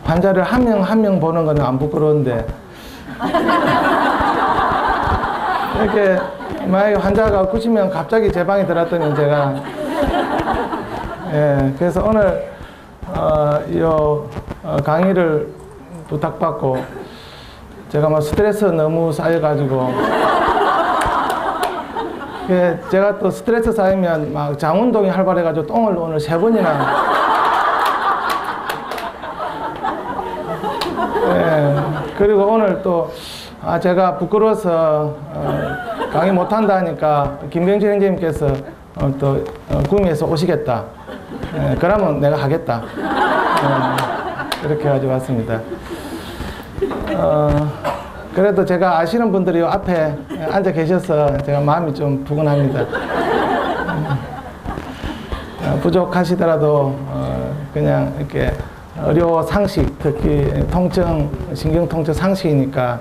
환자를 한 명 한 명 보는 거는 안 부끄러운데 이렇게 만약에 환자가 90명 갑자기 제 방에 들어왔더니 제가 예, 그래서 오늘 강의를 부탁받고 제가 뭐 스트레스 너무 쌓여가지고 제가 또 스트레스 쌓이면 막 장운동이 활발해가지고 똥을 오늘 3번이나 예, 그리고 오늘 또 제가 부끄러워서 강의 못한다 하니까 김병진 선생님께서 또 구미에서 오시겠다. 예, 그러면 내가 하겠다. 예, 그렇게 해가지고 왔습니다. 그래도 제가 아시는 분들이 앞에 앉아 계셔서 제가 마음이 좀 부근합니다. 부족하시더라도 그냥 이렇게 의료 상식, 특히 통증, 신경통증 상식이니까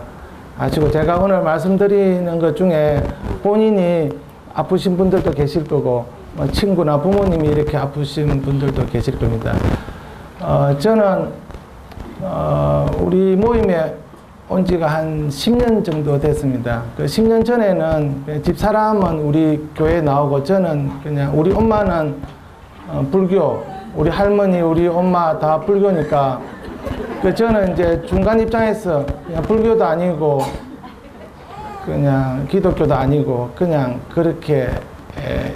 아시고, 제가 오늘 말씀드리는 것 중에 본인이 아프신 분들도 계실 거고 친구나 부모님이 이렇게 아프신 분들도 계실 겁니다. 저는 우리 모임에 온 지가 한 10년 정도 됐습니다. 그 10년 전에는 집사람은 우리 교회에 나오고 저는 그냥, 우리 엄마는 불교, 우리 할머니, 우리 엄마 다 불교니까 저는 이제 중간 입장에서 그냥 불교도 아니고 그냥 기독교도 아니고 그냥 그렇게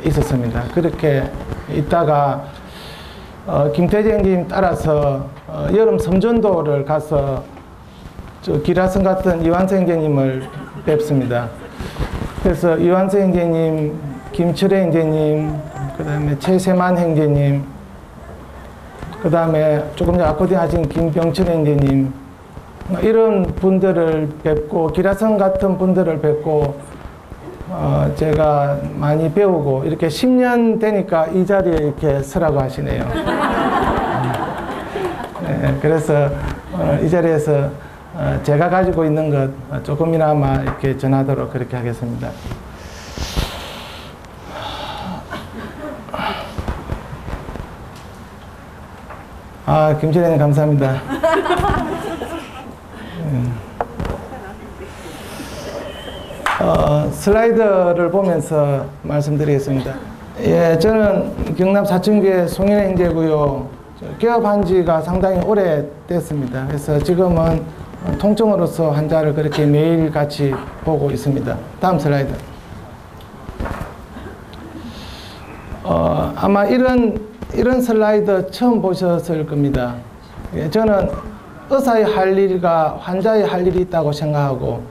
있었습니다. 그렇게 있다가 김태정님 따라서 여름 섬전도를 가서 기라성 같은 이완세 형제님을 뵙습니다. 그래서 이완세 형제님, 김철혜 형제님, 그 다음에 최세만 형제님, 그 다음에 조금 전에 아코디언 하신 김병철 형제님, 이런 분들을 뵙고 기라성 같은 분들을 뵙고 제가 많이 배우고, 이렇게 10년 되니까 이 자리에 이렇게 서라고 하시네요. 네, 그래서 이 자리에서 제가 가지고 있는 것 조금이나마 이렇게 전하도록 그렇게 하겠습니다. 김철현님 감사합니다. 슬라이드를 보면서 말씀드리겠습니다. 예, 저는 경남 사천교회 송인회 형제고요. 개업한 지가 상당히 오래됐습니다. 그래서 지금은 통증으로서 환자를 그렇게 매일 같이 보고 있습니다. 다음 슬라이드. 아마 이런 슬라이드 처음 보셨을 겁니다. 예, 저는 의사의 할 일과 환자의 할 일이 있다고 생각하고,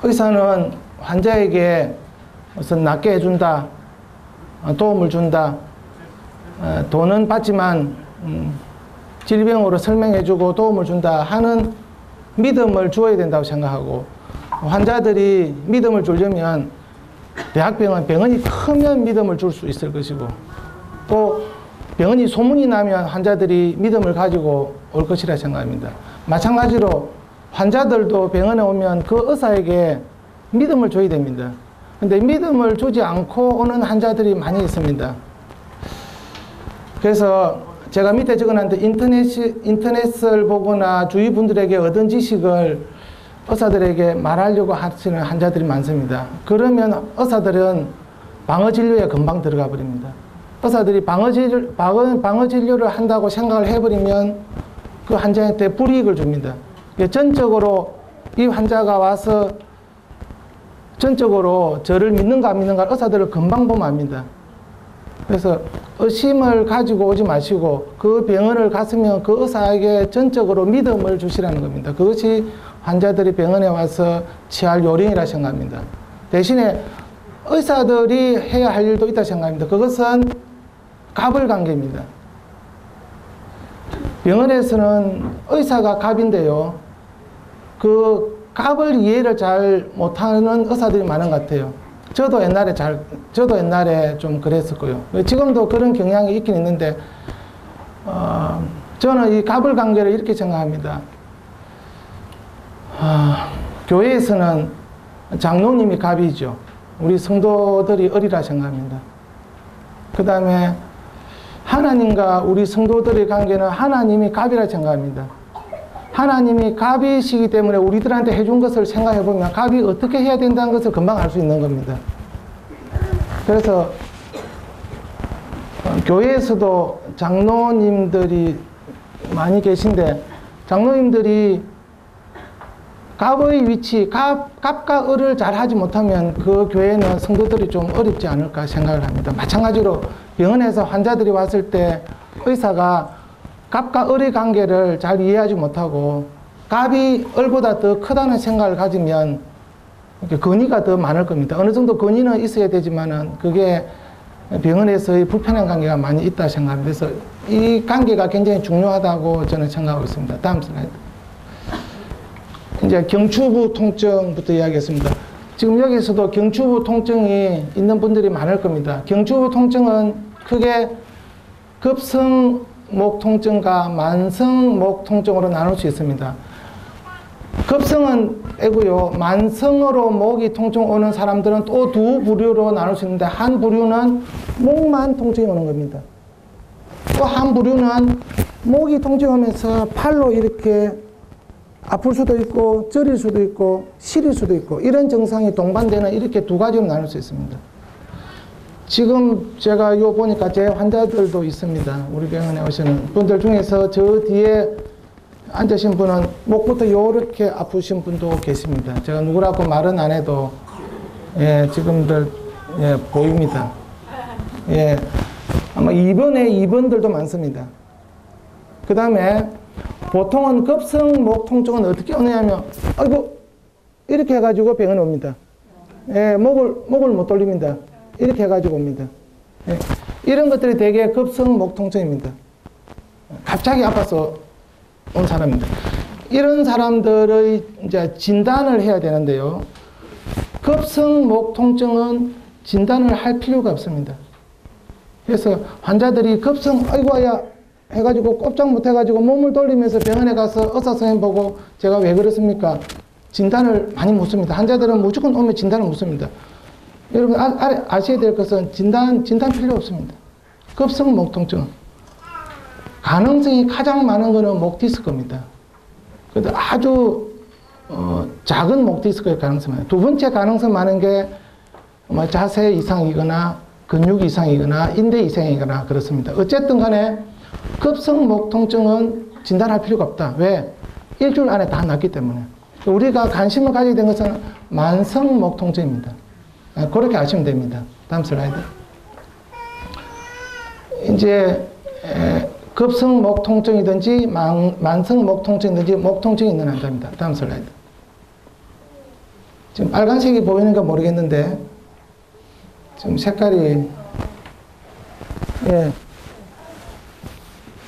의사는 환자에게 무슨 낫게 해준다, 도움을 준다, 돈은 받지만 질병으로 설명해주고 도움을 준다 하는 믿음을 주어야 된다고 생각하고, 환자들이 믿음을 주려면 대학병원 병원이 크면 믿음을 줄 수 있을 것이고, 또 병원이 소문이 나면 환자들이 믿음을 가지고 올 것이라 생각합니다. 마찬가지로 환자들도 병원에 오면 그 의사에게 믿음을 줘야 됩니다. 근데 믿음을 주지 않고 오는 환자들이 많이 있습니다. 그래서 제가 밑에 적어놨는데, 인터넷을 보거나 주위 분들에게 얻은 지식을 의사들에게 말하려고 하시는 환자들이 많습니다. 그러면 의사들은 방어 진료에 금방 들어가 버립니다. 의사들이 방어 진료를 한다고 생각을 해버리면 그 환자한테 불이익을 줍니다. 전적으로 이 환자가 와서 전적으로 저를 믿는가 안 믿는가 의사들을 금방 보면 압니다. 그래서 의심을 가지고 오지 마시고 그 병원을 갔으면 그 의사에게 전적으로 믿음을 주시라는 겁니다. 그것이 환자들이 병원에 와서 취할 요령이라 생각합니다. 대신에 의사들이 해야 할 일도 있다 생각합니다. 그것은 갑을 관계입니다. 병원에서는 의사가 갑인데요, 그 갑을 이해를 잘 못하는 의사들이 많은 것 같아요. 저도 옛날에 좀 그랬었고요. 지금도 그런 경향이 있긴 있는데, 저는 이 갑을 관계를 이렇게 생각합니다. 교회에서는 장로님이 갑이죠. 우리 성도들이 을이라 생각합니다. 그 다음에 하나님과 우리 성도들의 관계는 하나님이 갑이라 생각합니다. 하나님이 갑이시기 때문에 우리들한테 해준 것을 생각해 보면 갑이 어떻게 해야 된다는 것을 금방 알 수 있는 겁니다. 그래서 교회에서도 장로님들이 많이 계신데 장로님들이 갑의 위치, 갑과 을을 잘 하지 못하면 그 교회는 성도들이 좀 어렵지 않을까 생각을 합니다. 마찬가지로 병원에서 환자들이 왔을 때 의사가 갑과 을의 관계를 잘 이해하지 못하고 갑이 을보다 더 크다는 생각을 가지면 건의가 더 많을 겁니다. 어느 정도 건의는 있어야 되지만은 그게 병원에서의 불편한 관계가 많이 있다 생각합니다. 그래서 이 관계가 굉장히 중요하다고 저는 생각하고 있습니다. 다음 슬라이드. 이제 경추부 통증부터 이야기했습니다. 지금 여기서도 경추부 통증이 있는 분들이 많을 겁니다. 경추부 통증은 크게 급성 목 통증과 만성 목 통증으로 나눌 수 있습니다. 급성은 애고요. 만성으로 목이 통증 오는 사람들은 또 두 부류로 나눌 수 있는데 한 부류는 목만 통증이 오는 겁니다. 또 한 부류는 목이 통증이 오면서 팔로 이렇게 아플 수도 있고 저릴 수도 있고 시릴 수도 있고 이런 증상이 동반되는 이렇게 두 가지로 나눌 수 있습니다. 지금 제가 요 보니까 제 환자들도 있습니다. 우리 병원에 오시는 분들 중에서 저 뒤에 앉으신 분은 목부터 요렇게 아프신 분도 계십니다. 제가 누구라고 말은 안 해도 예, 지금들 예, 보입니다. 예, 아마 2번에 2번들도 많습니다. 그 다음에 보통은 급성 목 통증은 어떻게 오냐면 아이고 이렇게 해가지고 병원에 옵니다. 예, 목을 못 돌립니다. 이렇게 해가지고 옵니다. 예, 이런 것들이 대개 급성 목 통증입니다. 갑자기 아파서 온 사람입니다. 이런 사람들의 이제 진단을 해야 되는데요. 급성 목 통증은 진단을 할 필요가 없습니다. 그래서 환자들이 급성 아이고야 해가지고 꼼짝 못 해가지고 몸을 돌리면서 병원에 가서 의사 선생님 보고 제가 왜 그렇습니까? 진단을 많이 묻습니다. 환자들은 무조건 오면 진단을 묻습니다. 여러분 아셔야 될 것은 진단 필요 없습니다. 급성 목 통증 가능성이 가장 많은 것은 목 디스크입니다. 그런데 아주 작은 목 디스크의 가능성이 많아요. 두 번째 가능성 많은 게 자세 이상이거나 근육 이상이거나 인대 이상이거나 그렇습니다. 어쨌든 간에 급성 목 통증은 진단할 필요가 없다. 왜? 일주일 안에 다 낫기 때문에. 우리가 관심을 가지게 된 것은 만성 목 통증입니다. 그렇게 아시면 됩니다. 다음 슬라이드. 이제 급성 목 통증이든지 만성 목 통증이든지 목 통증이 있는 환자입니다. 다음 슬라이드. 지금 빨간색이 보이는가 모르겠는데 지금 색깔이 예.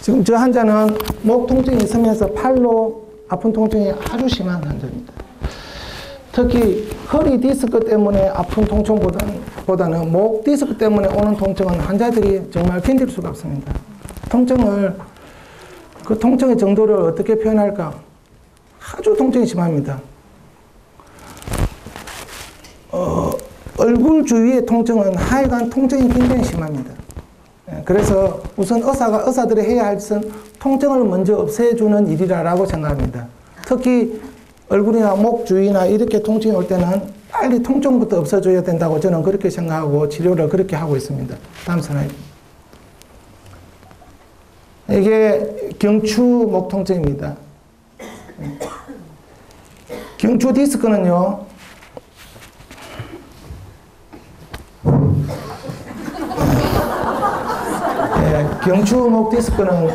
지금 저 환자는 목 통증이 있으면서 팔로 아픈 통증이 아주 심한 환자입니다. 특히 허리 디스크 때문에 아픈 통증보다는 목 디스크 때문에 오는 통증은 환자들이 정말 견딜 수가 없습니다. 그 통증의 정도를 어떻게 표현할까? 아주 통증이 심합니다. 얼굴 주위의 통증은 하여간 통증이 굉장히 심합니다. 그래서 우선 의사들이 해야 할 것은 통증을 먼저 없애주는 일이라고 생각합니다. 특히 얼굴이나 목 주위나 이렇게 통증이 올 때는 빨리 통증부터 없애줘야 된다고 저는 그렇게 생각하고 치료를 그렇게 하고 있습니다. 다음 슬라이드. 이게 경추 목 통증입니다. 경추 디스크는요, 경추 목 디스크는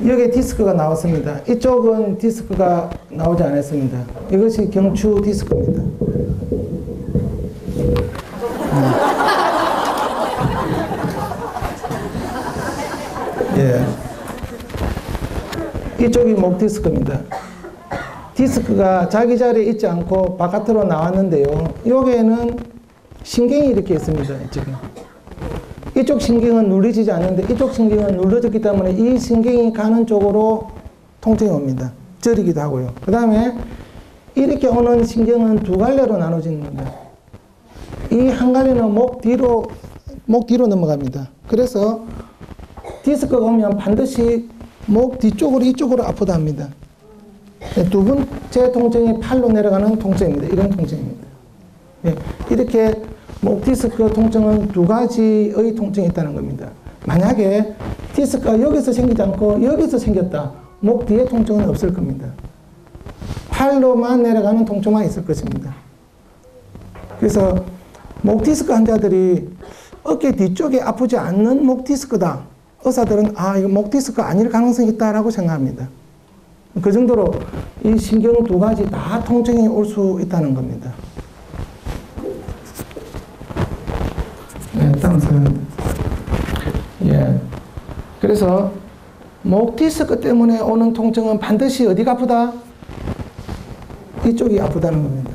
여기에 디스크가 나왔습니다. 이쪽은 디스크가 나오지 않았습니다. 이것이 경추 디스크입니다. 예. 이쪽이 목 디스크입니다. 디스크가 자기 자리에 있지 않고 바깥으로 나왔는데요. 여기에는 신경이 이렇게 있습니다. 지금. 이쪽 신경은 눌려지지 않는데 이쪽 신경은 눌러졌기 때문에 이 신경이 가는 쪽으로 통증이 옵니다. 저리기도 하고요. 그 다음에 이렇게 오는 신경은 두 갈래로 나눠지는 겁니다. 이 한 갈래는 목 뒤로 넘어갑니다. 그래서 디스크가 오면 반드시 목 뒤쪽으로 이쪽으로 아프다 합니다. 두 번째 통증이 팔로 내려가는 통증입니다. 이런 통증입니다. 예, 이렇게 목 디스크 통증은 두 가지의 통증이 있다는 겁니다. 만약에 디스크가 여기서 생기지 않고 여기서 생겼다. 목 뒤에 통증은 없을 겁니다. 팔로만 내려가는 통증만 있을 것입니다. 그래서 목 디스크 환자들이 어깨 뒤쪽에 아프지 않는 목 디스크다. 의사들은 이거 목 디스크 아닐 가능성이 있다라고 생각합니다. 그 정도로 이 신경 두 가지 다 통증이 올 수 있다는 겁니다. 네, 다음 슬라이드. 예. 그래서 목 디스크 때문에 오는 통증은 반드시 어디가 아프다? 이쪽이 아프다는 겁니다.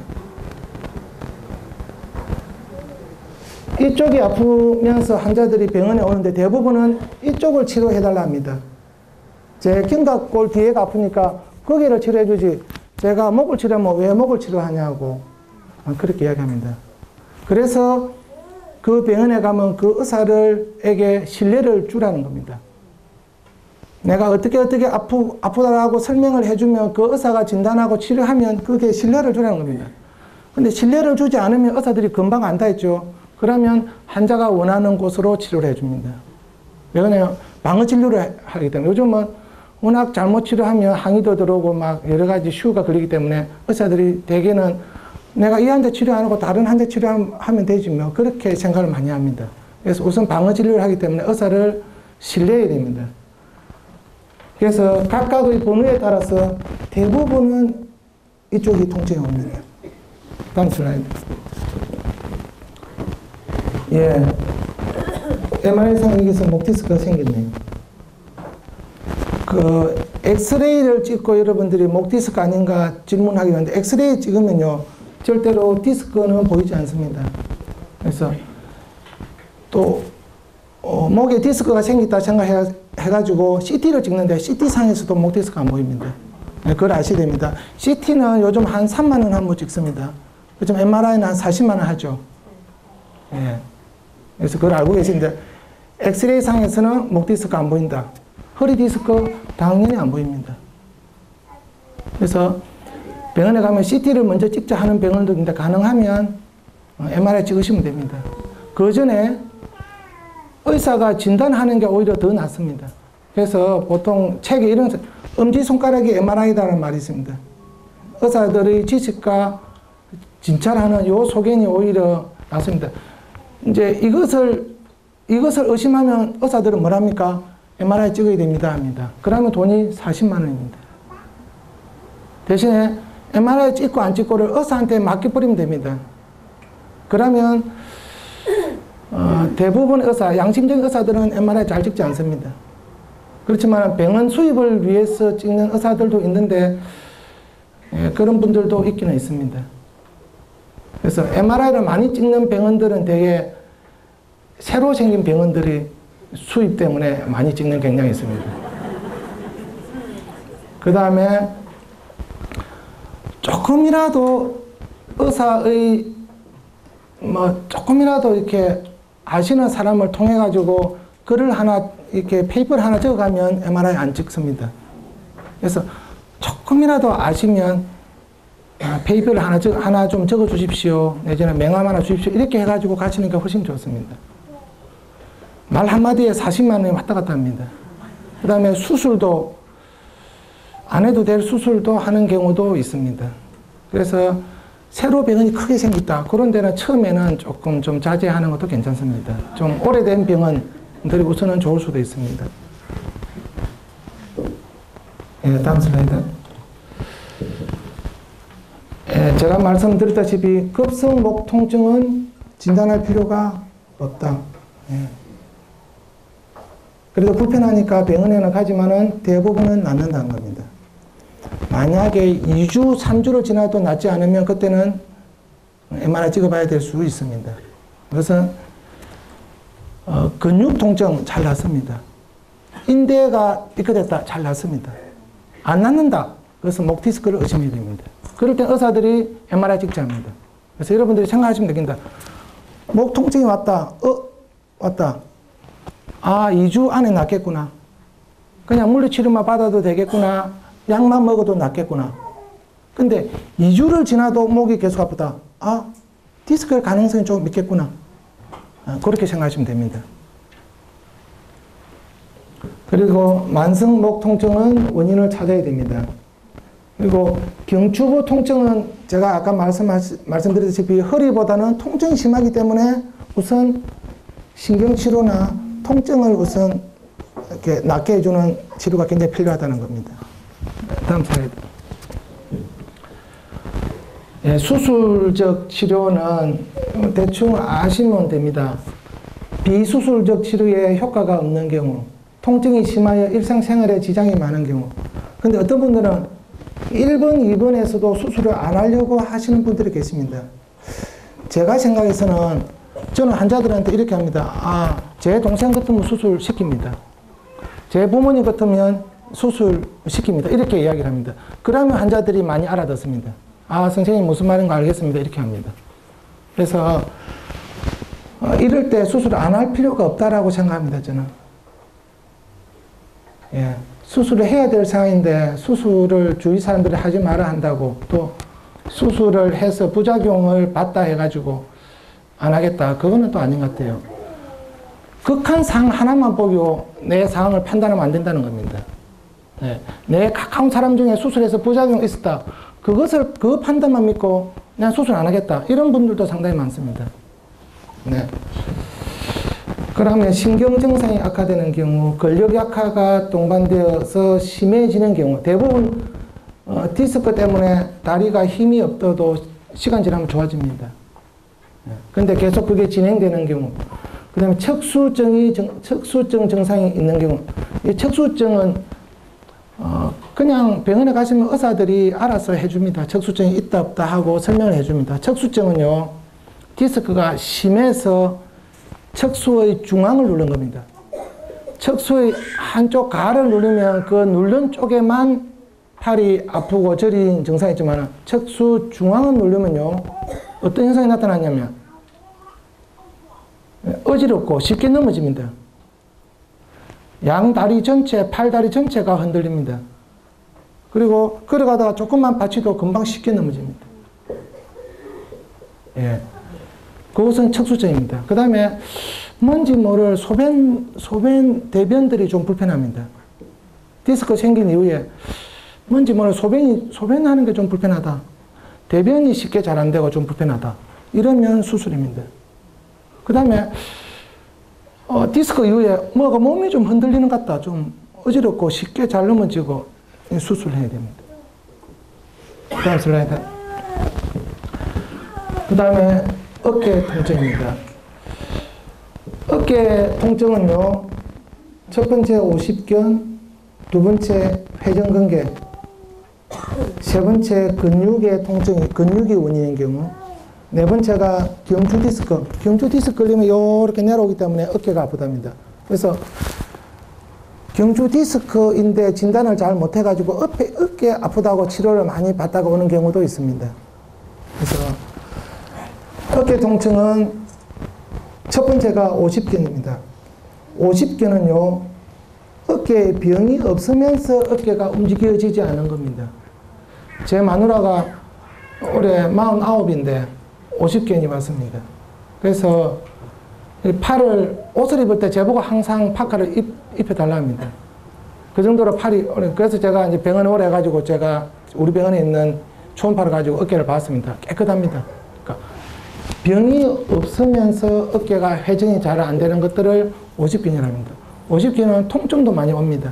이쪽이 아프면서 환자들이 병원에 오는데 대부분은 이쪽을 치료해달라 합니다. 제 견갑골 뒤에가 아프니까 거기를 치료해주지 제가 목을 치료하면 왜 목을 치료하냐고 그렇게 이야기합니다. 그래서 그 병원에 가면 그 의사에게 신뢰를 주라는 겁니다. 내가 어떻게 아프다라고 설명을 해주면 그 의사가 진단하고 치료하면 그게 신뢰를 주라는 겁니다. 근데 신뢰를 주지 않으면 의사들이 금방 안다 했죠. 그러면 환자가 원하는 곳으로 치료를 해줍니다. 왜 그러냐면 방어 진료를 하기 때문에 요즘은 워낙 잘못 치료하면 항의도 들어오고 막 여러 가지 이슈가 걸리기 때문에 의사들이 대개는 내가 이 환자 치료 안 하고 다른 환자 치료하면 되지 뭐 그렇게 생각을 많이 합니다. 그래서 우선 방어 진료를 하기 때문에 의사를 신뢰해야 됩니다. 그래서 각각의 번호에 따라서 대부분은 이쪽이 통증이 옵니다. 다음 슬라이드. 예. MRI상 여기서 목 디스크가 생겼네요. 그 엑스레이를 찍고 여러분들이 목 디스크 아닌가 질문하기 하는데 엑스레이 찍으면요 절대로 디스크는 보이지 않습니다. 그래서 또 목에 디스크가 생겼다 생각해가지고 CT를 찍는데 CT상에서도 목 디스크가 안 보입니다. 네, 그걸 아셔야 됩니다. CT는 요즘 한 3만 원 한 번 찍습니다. 요즘 MRI는 한 40만 원 하죠. 예. 그래서 그걸 알고 계신데 엑스레이 상에서는 목 디스크 안 보인다. 허리 디스크 당연히 안 보입니다. 그래서 병원에 가면 CT를 먼저 찍자 하는 병원도 있는데 가능하면 MRI 찍으시면 됩니다. 그 전에 의사가 진단하는 게 오히려 더 낫습니다. 그래서 보통 책에 이런 엄지손가락이 MRI다라는 말이 있습니다. 의사들의 지식과 진찰하는 요 소견이 오히려 낫습니다. 이제 이것을 의심하면 의사들은 뭐랍니까? MRI 찍어야 됩니다 합니다. 그러면 돈이 40만 원입니다. 대신에 MRI 찍고 안 찍고를 의사한테 맡겨버리면 됩니다. 그러면 대부분 의사, 양심적인 의사들은 MRI 잘 찍지 않습니다. 그렇지만 병원 수입을 위해서 찍는 의사들도 있는데 그런 분들도 있기는 있습니다. 그래서 MRI를 많이 찍는 병원들은 되게 새로 생긴 병원들이 수입 때문에 많이 찍는 경향이 있습니다. 그 다음에 조금이라도 의사의 조금이라도 이렇게 아시는 사람을 통해 가지고 글을 하나 이렇게 페이퍼를 하나 적어가면 MRI 안 찍습니다. 그래서 조금이라도 아시면 페이퍼를 하나 좀 적어 주십시오. 내지는 명함 하나 주십시오. 이렇게 해가지고 가시는 게 훨씬 좋습니다. 말 한마디에 40만 원이 왔다 갔다 합니다. 그 다음에 수술도 안 해도 될 수술도 하는 경우도 있습니다. 그래서 새로 병원이 크게 생겼다. 그런 데는 처음에는 조금 좀 자제하는 것도 괜찮습니다. 좀 오래된 병원들이 우선은 좋을 수도 있습니다. 예, 다음 슬라이드. 예, 제가 말씀드렸다시피 급성 목 통증은 진단할 필요가 없다. 예. 그래도 불편하니까 병원에는 가지만은 대부분은 낫는다는 겁니다. 만약에 2주, 3주를 지나도 낫지 않으면 그때는 MRI 찍어봐야 될 수 있습니다. 그것은 근육 통증 잘 낫습니다. 인대가 삐끗했다 잘 낫습니다. 안 낫는다. 그래서 목 디스크를 의심해야 됩니다. 그럴 땐 의사들이 MRI 찍지 않습니다. 그래서 여러분들이 생각하시면 되겠다. 목 통증이 왔다. 왔다. 2주 안에 낫겠구나. 그냥 물리치료만 받아도 되겠구나. 약만 먹어도 낫겠구나. 근데 2주를 지나도 목이 계속 아프다. 아, 디스크의 가능성이 좀 있겠구나. 그렇게 생각하시면 됩니다. 그리고 만성 목 통증은 원인을 찾아야 됩니다. 그리고 경추부 통증은 제가 아까 말씀드렸다시피 허리보다는 통증이 심하기 때문에 우선 신경치료나 통증을 우선 이렇게 낫게 해주는 치료가 굉장히 필요하다는 겁니다. 다음 슬라이드. 예, 수술적 치료는 대충 아시면 됩니다. 비수술적 치료에 효과가 없는 경우, 통증이 심하여 일상생활에 지장이 많은 경우. 근데 어떤 분들은 1번, 2번에서도 수술을 안 하려고 하시는 분들이 계십니다. 제가 생각해서는 저는 환자들한테 이렇게 합니다. 아, 제 동생 같으면 수술 시킵니다. 제 부모님 같으면 수술 시킵니다. 이렇게 이야기를 합니다. 그러면 환자들이 많이 알아듣습니다. 아, 선생님 무슨 말인가 알겠습니다. 이렇게 합니다. 그래서 이럴 때 수술을 안 할 필요가 없다라고 생각합니다. 저는. 예, 수술을 해야 될 상황인데 수술을 주위 사람들이 하지 말아 한다고 또 수술을 해서 부작용을 받다 해가지고 안 하겠다. 그거는 또 아닌 것 같아요. 극한 상황 하나만 보고 내 상황을 판단하면 안 된다는 겁니다. 네. 내 가까운 사람 중에 수술해서 부작용이 있었다. 그 판단만 믿고 그냥 수술 안 하겠다. 이런 분들도 상당히 많습니다. 네. 그러면 신경 증상이 악화되는 경우, 근력 약화가 동반되어서 심해지는 경우, 대부분 디스크 때문에 다리가 힘이 없어도 시간 지나면 좋아집니다. 근데 계속 그게 진행되는 경우, 그 다음에 척수증 증상이 있는 경우, 이 척수증은 그냥 병원에 가시면 의사들이 알아서 해줍니다. 척수증이 있다 없다 하고 설명을 해줍니다. 척수증은요, 디스크가 심해서 척수의 중앙을 누른 겁니다. 척수의 한쪽 가를 누르면 그 누른 쪽에만 팔이 아프고 저린 증상이 있지만 척수 중앙을 누르면요, 어떤 현상이 나타나냐면 어지럽고 쉽게 넘어집니다. 양다리 전체, 팔다리 전체가 흔들립니다. 그리고 걸어가다가 조금만 받치도 금방 쉽게 넘어집니다. 예. 그것은 척수증입니다. 그 다음에 뭔지 모를 대변들이 좀 불편합니다. 디스크 생긴 이후에 뭔지 모를 소변하는 게 좀 불편하다. 대변이 쉽게 잘 안 되고 좀 불편하다. 이러면 수술입니다. 그 다음에 디스크 이후에 뭐가 몸이 좀 흔들리는 것 같다. 좀 어지럽고 쉽게 잘 넘어지고 수술해야 됩니다. 다음 슬라이드. 그 다음에 어깨 통증입니다. 어깨 통증은요, 첫 번째 오십견, 두 번째 회전근개, 세 번째 근육이 원인인 경우, 네 번째가 경추 디스크. 경추 디스크 걸리면 이렇게 내려오기 때문에 어깨가 아프답니다. 그래서 경추 디스크인데 진단을 잘 못해가지고 어깨 아프다고 치료를 많이 받다가 오는 경우도 있습니다. 그래서 어깨 통증은 첫 번째가 오십견입니다. 오십견은요, 어깨에 병이 없으면서 어깨가 움직여지지 않은 겁니다. 제 마누라가 올해 49인데 오십견이 왔습니다. 그래서 옷을 입을 때 제보고 항상 파카를 입혀달라 합니다. 그 정도로 그래서 제가 이제 병원에 오래 해가지고 제가 우리 병원에 있는 초음파를 가지고 어깨를 봤습니다. 깨끗합니다. 그러니까 병이 없으면서 어깨가 회전이 잘 안 되는 것들을 오십견이라고 합니다. 오십견은 통증도 많이 옵니다.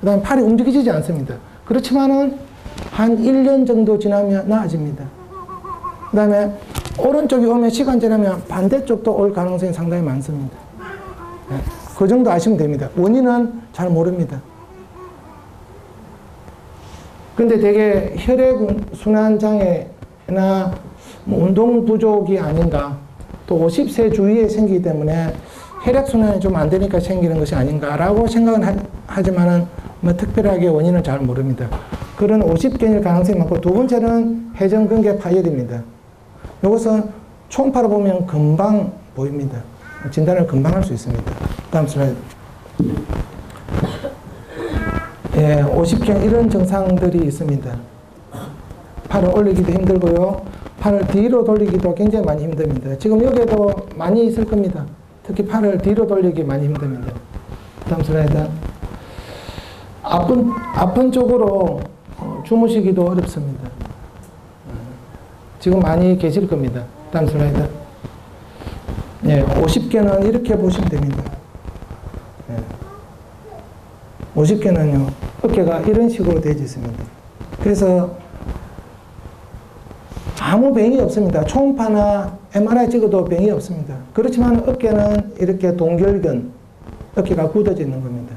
그 다음에 팔이 움직이지 않습니다. 그렇지만은 한 1년 정도 지나면 나아집니다. 그 다음에 오른쪽이 오면 시간 지나면 반대쪽도 올 가능성이 상당히 많습니다. 네, 그 정도 아시면 됩니다. 원인은 잘 모릅니다. 근데 되게 혈액순환장애나 운동 부족이 아닌가, 또 50세 주위에 생기기 때문에 혈액순환이 좀 안 되니까 생기는 것이 아닌가라고 생각은 하지만은 특별하게 원인은 잘 모릅니다. 그런 50견일 가능성이 많고, 두 번째는 회전근개 파열입니다. 이것은 초음파로 보면 금방 보입니다. 진단을 금방 할 수 있습니다. 다음 슬라이드. 예, 50견 이런 증상들이 있습니다. 팔을 올리기도 힘들고요. 팔을 뒤로 돌리기도 굉장히 많이 힘듭니다. 지금 여기에도 많이 있을 겁니다. 특히 팔을 뒤로 돌리기 많이 힘듭니다. 다음 슬라이드. 아픈 쪽으로 주무시기도 어렵습니다. 지금 많이 계실 겁니다. 다음 슬라이드. 예, 50견은 이렇게 보시면 됩니다. 예. 50견은요, 어깨가 이런 식으로 되어 있습니다. 그래서 아무 병이 없습니다. 초음파나 MRI 찍어도 병이 없습니다. 그렇지만 어깨는 이렇게 동결근, 어깨가 굳어져 있는 겁니다.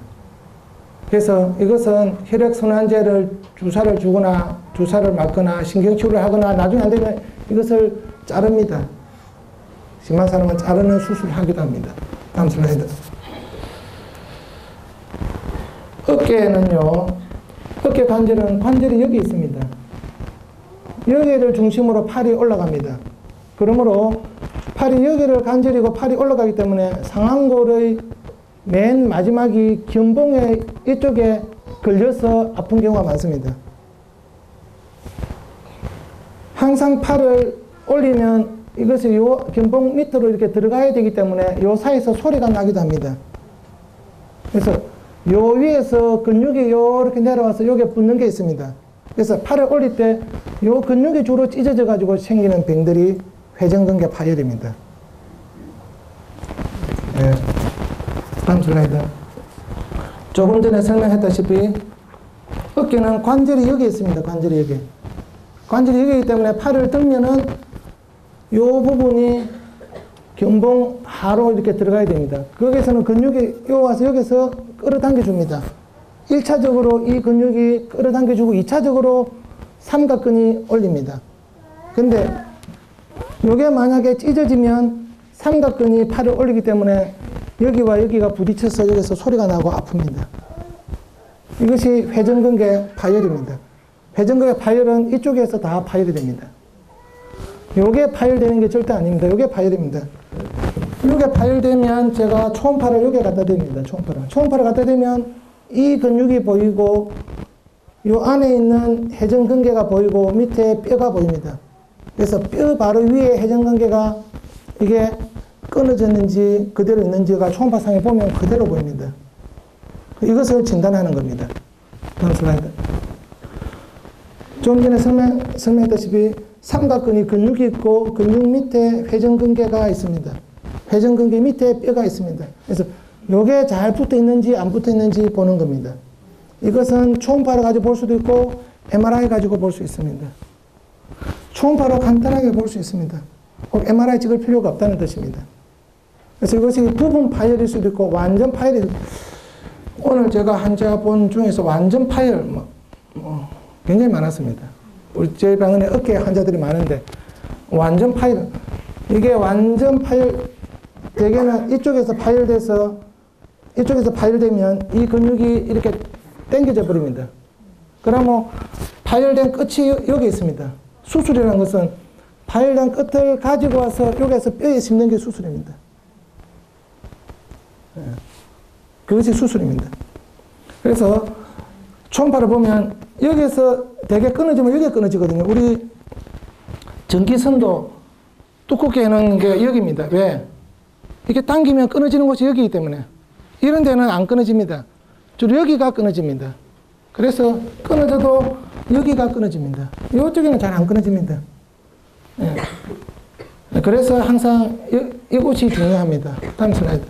그래서 이것은 혈액순환제를 주사를 주거나 주사를 맞거나 신경치료를 하거나 나중에 안 되면 이것을 자릅니다. 심한 사람은 자르는 수술을 하기도 합니다. 다음 슬라이드. 어깨는요, 어깨 관절이 여기 있습니다. 여기를 중심으로 팔이 올라갑니다. 그러므로 팔이 여기를 관절이고 팔이 올라가기 때문에 상완골의 맨 마지막이 견봉의 이쪽에 걸려서 아픈 경우가 많습니다. 항상 팔을 올리면 이것이 요 견봉 밑으로 이렇게 들어가야 되기 때문에 요 사이에서 소리가 나기도 합니다. 그래서 요 위에서 근육이 요렇게 내려와서 여기에 붙는 게 있습니다. 그래서 팔을 올릴 때 요 근육이 주로 찢어져 가지고 생기는 병들이 회전근개 파열입니다. 네. 다음 슬라이드. 조금 전에 설명했다시피 어깨는 관절이 여기 있습니다. 관절이 여기. 관절이 여기이기 때문에 팔을 들면은 요 부분이 견봉 하로 이렇게 들어가야 됩니다. 거기서는 근육이 요 와서 여기서 끌어당겨 줍니다. 1차적으로 이 근육이 끌어당겨 주고 2차적으로 삼각근이 올립니다. 근데 요게 만약에 찢어지면 삼각근이 팔을 올리기 때문에 여기와 여기가 부딪혀서 여기서 소리가 나고 아픕니다. 이것이 회전근개 파열입니다. 회전근개 파열은 이쪽에서 다 파열이 됩니다. 요게 파열되는 게 절대 아닙니다. 요게 파열입니다. 요게 파열되면 제가 초음파를 요게 갖다 댑니다. 초음파를 갖다 대면 이 근육이 보이고 요 안에 있는 회전근개가 보이고 밑에 뼈가 보입니다. 그래서 뼈 바로 위에 회전근개가 이게 끊어졌는지 그대로 있는지가 초음파상에 보면 그대로 보입니다. 이것을 진단하는 겁니다. 다음 슬라이드. 좀 전에 설명했다시피 삼각근이 근육이 있고 근육 밑에 회전근개가 있습니다. 회전근개 밑에 뼈가 있습니다. 그래서 요게 잘 붙어 있는지 안 붙어 있는지 보는 겁니다. 이것은 초음파를 가지고 볼 수도 있고 MRI 가지고 볼 수 있습니다. 초음파로 간단하게 볼 수 있습니다. 꼭 MRI 찍을 필요가 없다는 뜻입니다. 그래서 이것이 부분 파열일 수도 있고 완전 파열이, 오늘 제가 환자 본 중에서 완전 파열 굉장히 많았습니다. 우리 제 병원에 어깨 환자들이 많은데 완전 파열, 이게 완전 파열, 대개는 이쪽에서 파열되면 이 근육이 이렇게 당겨져 버립니다. 그러면 파열된 끝이 여기 있습니다. 수술이라는 것은 파열된 끝을 가지고 와서 여기에서 뼈에 심는 게 수술입니다. 그것이 수술입니다. 그래서 초음파를 보면 여기에서 되게 끊어지면 여기가 끊어지거든요. 우리 전기선도 두껍게 해놓은 게 여기입니다. 왜? 이렇게 당기면 끊어지는 곳이 여기이기 때문에. 이런 데는 안 끊어집니다. 주로 여기가 끊어집니다. 그래서 끊어져도 여기가 끊어집니다. 이쪽에는 잘 안 끊어집니다. 예. 그래서 항상 이곳이 중요합니다. 다음 슬라이드.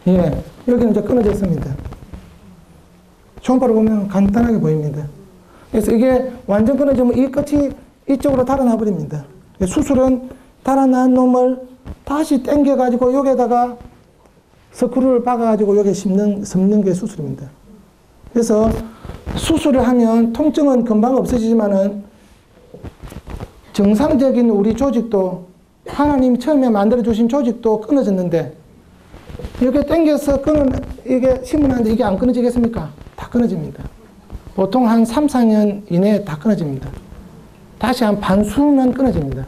예, 여기는 이제 끊어졌습니다. 초음파를 보면 간단하게 보입니다. 그래서 이게 완전 끊어지면 이 끝이 이쪽으로 달아나 버립니다. 수술은 달아난 놈을 다시 당겨가지고 여기에다가 스크루를 박아가지고 여기에 심는 게 수술입니다. 그래서 수술을 하면 통증은 금방 없어지지만은 정상적인 우리 조직도, 하나님 처음에 만들어주신 조직도 끊어졌는데 이렇게 당겨서 이게 심으는데 이게 안 끊어지겠습니까? 다 끊어집니다. 보통 한 3, 4년 이내에 다 끊어집니다. 다시 한 반수면 끊어집니다.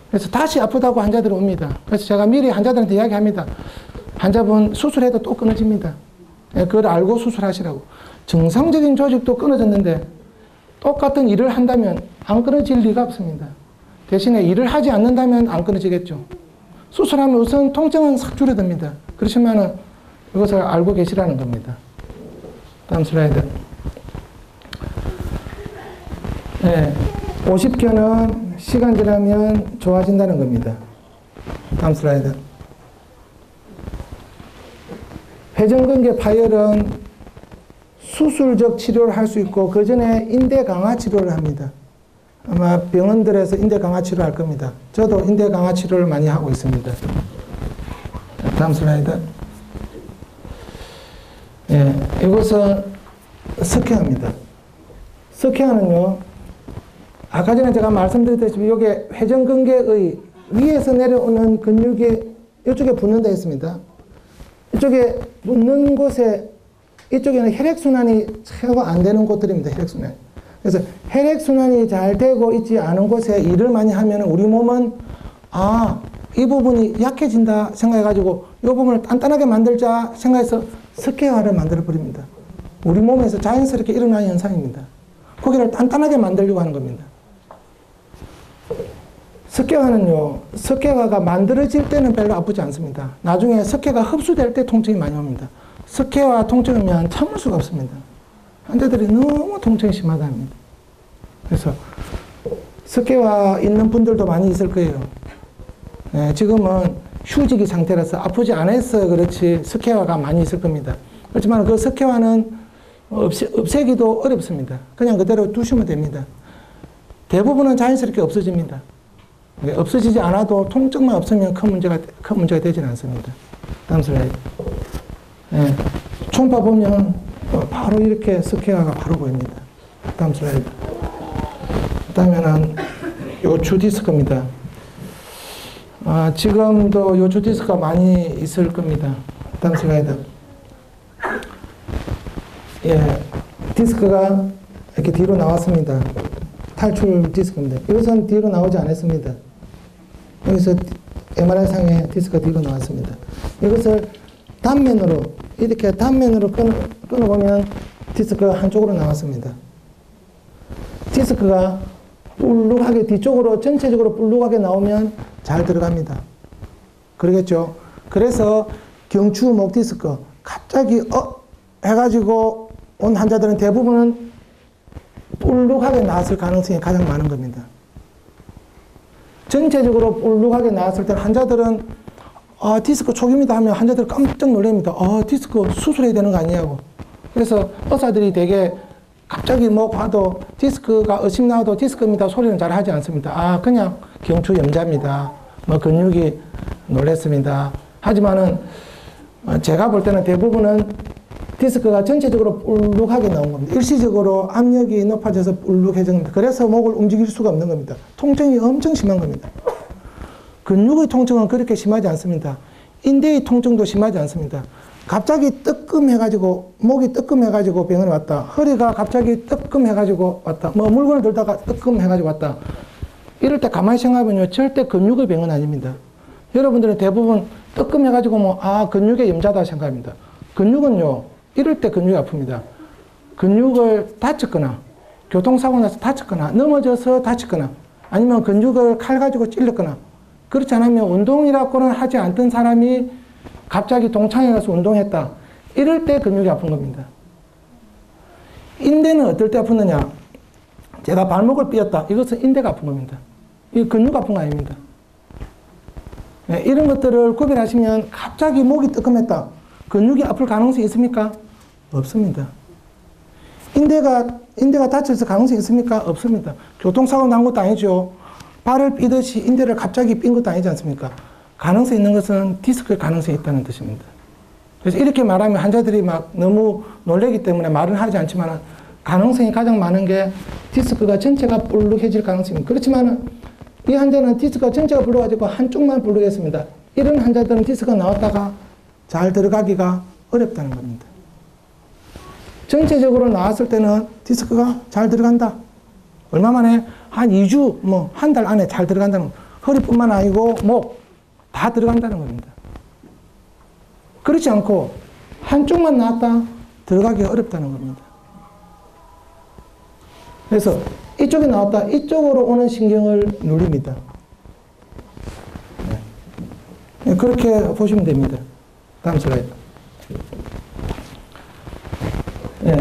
그래서 다시 아프다고 환자들이 옵니다. 그래서 제가 미리 환자들한테 이야기합니다. 환자분 수술해도 또 끊어집니다. 그걸 알고 수술하시라고. 정상적인 조직도 끊어졌는데 똑같은 일을 한다면 안 끊어질 리가 없습니다. 대신에 일을 하지 않는다면 안 끊어지겠죠. 수술하면 우선 통증은 싹 줄어듭니다. 그렇지만 이것을 알고 계시라는 겁니다. 다음 슬라이드. 네, 50견은 시간 지나면 좋아진다는 겁니다. 다음 슬라이드. 회전근개 파열은 수술적 치료를 할 수 있고 그 전에 인대 강화 치료를 합니다. 아마 병원들에서 인대 강화 치료를 할 겁니다. 저도 인대 강화 치료를 많이 하고 있습니다. 다음 슬라이드. 예, 이것은 스퀘어입니다. 스퀘어는요, 아까 전에 제가 말씀드렸다시피 이게 회전근개의 위에서 내려오는 근육이 이쪽에 붙는 데 있습니다. 이쪽에 붙는 곳에 이쪽에는 혈액순환이 최고 안 되는 곳들입니다. 혈액순환. 그래서 혈액순환이 잘 되고 있지 않은 곳에 일을 많이 하면 우리 몸은 이 부분이 약해진다 생각해가지고 이 부분을 단단하게 만들자 생각해서 스퀘어를 만들어 버립니다. 우리 몸에서 자연스럽게 일어나는 현상입니다. 고기를 단단하게 만들려고 하는 겁니다. 스퀘어는요, 스퀘어가 만들어질 때는 별로 아프지 않습니다. 나중에 스퀘어가 흡수될 때 통증이 많이 옵니다. 스퀘어와 통증이면 참을 수가 없습니다. 환자들이 너무 통증이 심하답니다. 그래서 스퀘어 있는 분들도 많이 있을 거예요. 네, 지금은 휴지기 상태라서 아프지 않아서 그렇지 스퀘어가 많이 있을 겁니다. 그렇지만 그 스퀘어는 없애기도 어렵습니다. 그냥 그대로 두시면 됩니다. 대부분은 자연스럽게 없어집니다. 없어지지 않아도 통증만 없으면 큰 문제가 되지는 않습니다. 다음 슬라이드. 네, 초음파 보면 바로 이렇게 스퀘어가 바로 보입니다. 다음 슬라이드. 그 다음에는 요추 디스크입니다. 지금도 요추 디스크가 많이 있을 겁니다. 다음 슬라이드. 예, 디스크가 이렇게 뒤로 나왔습니다. 탈출 디스크입니다. 이것은 뒤로 나오지 않았습니다. 여기서 MRI상에 디스크가 뒤로 나왔습니다. 이것을 단면으로, 이렇게 단면으로 끊어보면 디스크가 한쪽으로 나왔습니다. 디스크가 볼록하게 뒤쪽으로 전체적으로 볼록하게 나오면 잘 들어갑니다. 그러겠죠? 그래서 경추 목 디스크 갑자기 해가지고 온 환자들은 대부분은 볼록하게 나왔을 가능성이 가장 많은 겁니다. 전체적으로 볼록하게 나왔을 때 환자들은 디스크 초기입니다 하면 환자들 깜짝 놀랍니다. 디스크 수술해야 되는 거 아니냐고. 그래서 의사들이 되게 갑자기 뭐 봐도 디스크가 의심 나와도 디스크입니다 소리는 잘 하지 않습니다. 그냥 경추 염자입니다. 뭐 근육이 놀랬습니다. 하지만은 제가 볼 때는 대부분은 디스크가 전체적으로 볼록하게 나온 겁니다. 일시적으로 압력이 높아져서 볼록해진 겁니다. 그래서 목을 움직일 수가 없는 겁니다. 통증이 엄청 심한 겁니다. 근육의 통증은 그렇게 심하지 않습니다. 인대의 통증도 심하지 않습니다. 갑자기 뜨끔해가지고, 목이 뜨끔해가지고 병원에 왔다. 허리가 갑자기 뜨끔해가지고 왔다. 뭐 물건을 들다가 뜨끔해가지고 왔다. 이럴 때 가만히 생각하면요, 절대 근육의 병은 아닙니다. 여러분들은 대부분 뜨끔해가지고 근육의 염자다 생각합니다. 근육은요, 이럴 때 근육이 아픕니다. 근육을 다쳤거나, 교통사고 나서 다쳤거나, 넘어져서 다쳤거나, 아니면 근육을 칼 가지고 찔렸거나, 그렇지 않으면 운동이라고는 하지 않던 사람이 갑자기 동창회 가서 운동했다. 이럴 때 근육이 아픈 겁니다. 인대는 어떨 때 아프느냐? 제가 발목을 삐었다. 이것은 인대가 아픈 겁니다. 이 근육 아픈 거 아닙니다. 네, 이런 것들을 구별하시면 갑자기 목이 뜨끔했다. 근육이 아플 가능성이 있습니까? 없습니다. 인대가 다쳐서 가능성이 있습니까? 없습니다. 교통사고 난 것도 아니죠. 발을 삐듯이 인대를 갑자기 삔 것도 아니지 않습니까? 가능성이 있는 것은 디스크의 가능성이 있다는 뜻입니다. 그래서 이렇게 말하면 환자들이 막 너무 놀라기 때문에 말은 하지 않지만 가능성이 가장 많은 게 디스크가 전체가 볼록해질 가능성입니다. 그렇지만 이 환자는 디스크가 전체가 볼록해지고 한쪽만 볼록했습니다. 이런 환자들은 디스크가 나왔다가 잘 들어가기가 어렵다는 겁니다. 전체적으로 나왔을 때는 디스크가 잘 들어간다. 얼마 만에? 한 2주, 한 달 안에 잘 들어간다는 겁니다. 허리뿐만 아니고 목 다 들어간다는 겁니다. 그렇지 않고 한쪽만 나왔다 들어가기 어렵다는 겁니다. 그래서 이쪽이 나왔다. 이쪽으로 오는 신경을 눌립니다. 네. 그렇게 보시면 됩니다. 다음 슬라이드. 네.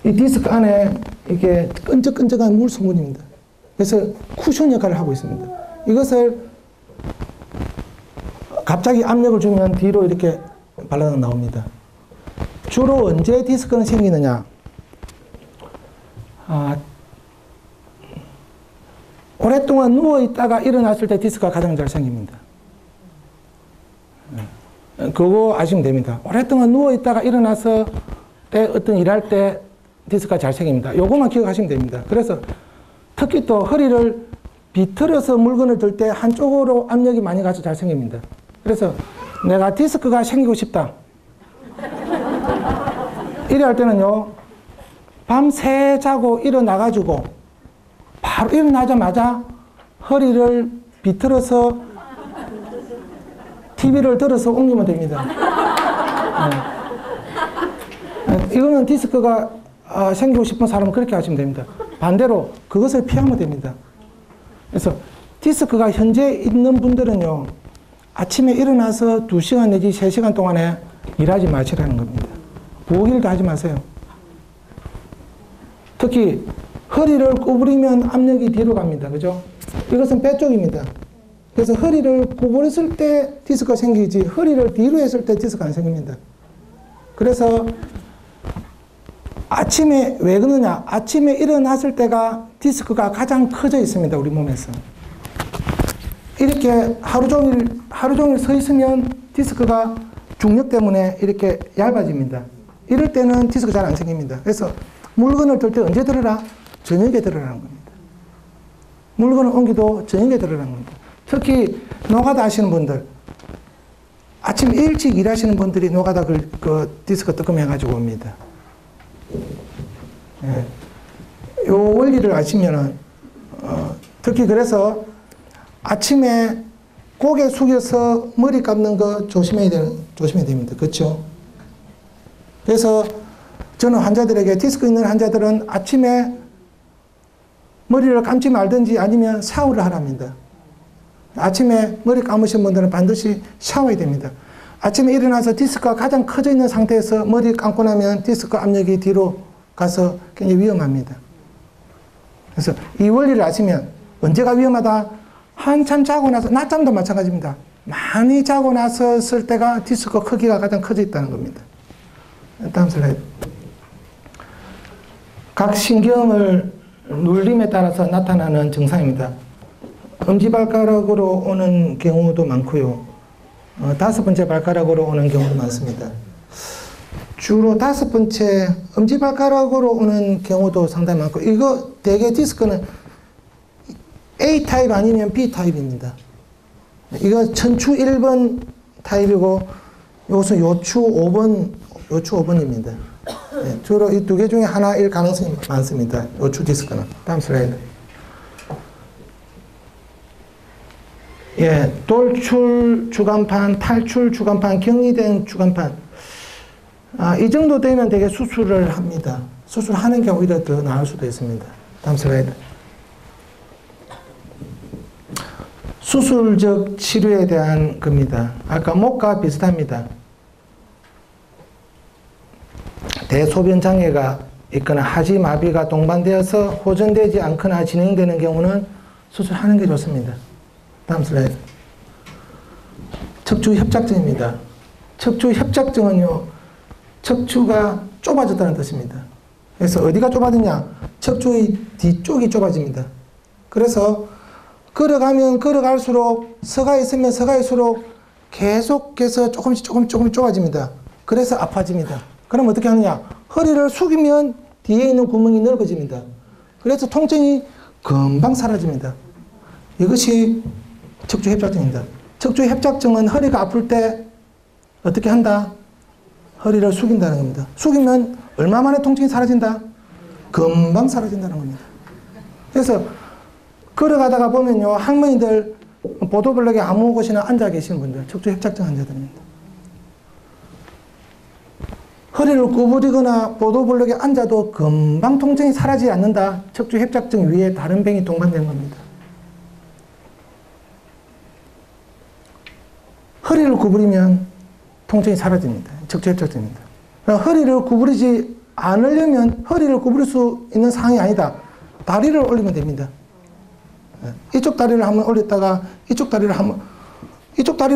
이 디스크 안에 이게 끈적끈적한 물 성분입니다. 그래서 쿠션 역할을 하고 있습니다. 이것을 갑자기 압력을 주면 뒤로 이렇게 발라당 나옵니다. 주로 언제 디스크는 생기느냐? 오랫동안 누워있다가 일어났을 때 디스크가 가장 잘 생깁니다. 그거 아시면 됩니다. 오랫동안 누워있다가 일어나서 어떤 일할 때 디스크가 잘 생깁니다. 요거만 기억하시면 됩니다. 그래서 특히 또 허리를 비틀어서 물건을 들 때 한쪽으로 압력이 많이 가서 잘 생깁니다. 그래서 내가 디스크가 생기고 싶다. 이래 할 때는요, 밤새 자고 일어나가지고 바로 일어나자마자 허리를 비틀어서 TV를 들어서 옮기면 됩니다. 네. 이거는 디스크가 생기고 싶은 사람은 그렇게 하시면 됩니다. 반대로 그것을 피하면 됩니다. 그래서 디스크가 현재 있는 분들은요, 아침에 일어나서 2시간 내지 3시간 동안에 일하지 마시라는 겁니다. 부엌일도 하지 마세요. 특히 허리를 구부리면 압력이 뒤로 갑니다. 그죠? 이것은 배 쪽입니다. 그래서 허리를 구부렸을 때 디스크가 생기지 허리를 뒤로 했을 때 디스크가 안 생깁니다. 그래서 아침에 왜 그러냐? 아침에 일어났을 때가 디스크가 가장 커져 있습니다. 우리 몸에서. 이렇게 하루 종일 서 있으면 디스크가 중력 때문에 이렇게 얇아집니다. 이럴 때는 디스크 잘 안 생깁니다. 그래서 물건을 들 때 언제 들어라? 저녁에 들어라는 겁니다. 물건을 옮기도 저녁에 들어라는 겁니다. 특히 노가다 하시는 분들, 아침 일찍 일하시는 분들이 노가다 그 디스크 뜨끔해가지고 옵니다. 예. 요 원리를 아시면은, 특히 그래서 아침에 고개 숙여서 머리 감는 거 조심해야 됩니다. 그렇죠? 그래서 저는 환자들에게 디스크 있는 환자들은 아침에 머리를 감지 말든지 아니면 샤워를 하랍니다. 아침에 머리 감으신 분들은 반드시 샤워해야 됩니다. 아침에 일어나서 디스크가 가장 커져 있는 상태에서 머리 감고 나면 디스크 압력이 뒤로 가서 굉장히 위험합니다. 그래서 이 원리를 아시면 언제가 위험하다? 한참 자고 나서, 낮잠도 마찬가지입니다. 많이 자고 나서 쓸 때가 디스크 크기가 가장 커져 있다는 겁니다. 다음 슬라이드. 각 신경을 눌림에 따라서 나타나는 증상입니다. 엄지발가락으로 오는 경우도 많고요. 5번째 발가락으로 오는 경우도 많습니다. 주로 5번째 엄지발가락으로 오는 경우도 상당히 많고, 이거 대개 디스크는 A 타입 아니면 B 타입입니다. 이거 천추 1번 타입이고, 이것은 요추 5번입니다. 네, 주로 이 두 개 중에 하나일 가능성이 많습니다. 요추 디스크는. 다음 슬라이드. 예, 돌출 주간판, 탈출 주간판, 격리된 주간판. 이 정도 되면 되게 수술을 합니다. 수술하는 게 오히려 더 나을 수도 있습니다. 다음 슬라이드. 수술적 치료에 대한 겁니다. 아까 목과 비슷합니다. 대소변 장애가 있거나 하지 마비가 동반되어서 호전되지 않거나 진행되는 경우는 수술하는 게 좋습니다. 다음 슬라이드. 척추 협착증입니다. 척추 협착증은요, 척추가 좁아졌다는 뜻입니다. 그래서 어디가 좁아졌냐? 척추의 뒤쪽이 좁아집니다. 그래서 걸어가면 걸어갈수록, 서가 있으면 서가일수록 계속해서 조금씩 좁아집니다. 그래서 아파집니다. 그럼 어떻게 하느냐? 허리를 숙이면 뒤에 있는 구멍이 넓어집니다. 그래서 통증이 금방 사라집니다. 이것이 척추 협착증입니다. 척추 협착증은 허리가 아플 때 어떻게 한다? 허리를 숙인다는 겁니다. 숙이면 얼마 만에 통증이 사라진다? 금방 사라진다는 겁니다. 그래서 걸어가다가 보면요, 할머니들 보도블록에 아무 곳이나 앉아 계시는 분들, 척추 협착증 환자들입니다. 허리를 구부리거나 보도블록에 앉아도 금방 통증이 사라지지 않는다. 척추협착증 위에 다른 병이 동반된 겁니다. 허리를 구부리면 통증이 사라집니다. 척추협착증입니다. 허리를 구부리지 않으려면 허리를 구부릴 수 있는 상황이 아니다. 다리를 올리면 됩니다. 이쪽 다리를 한번 올렸다가 이쪽 다리를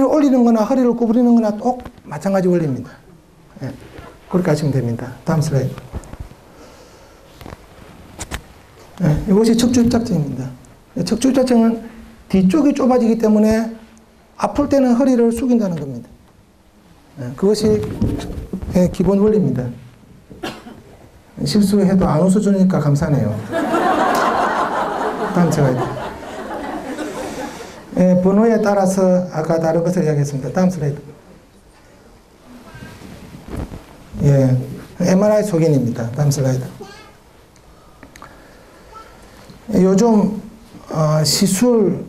올리는 거나 허리를 구부리는 거나 꼭 마찬가지 원리입니다. 그렇게 하시면 됩니다. 다음 슬라이드. 이것이 척추협착증입니다. 척추협착증은 뒤쪽이 좁아지기 때문에 아플 때는 허리를 숙인다는 겁니다. 그것이 기본 원리입니다. 실수해도 안 웃어주니까 감사하네요. 다음 슬라이드. 번호에 따라서 아까 다른 것을 이야기했습니다. 다음 슬라이드. MRI 소견입니다. 다음 슬라이드. 요즘 시술,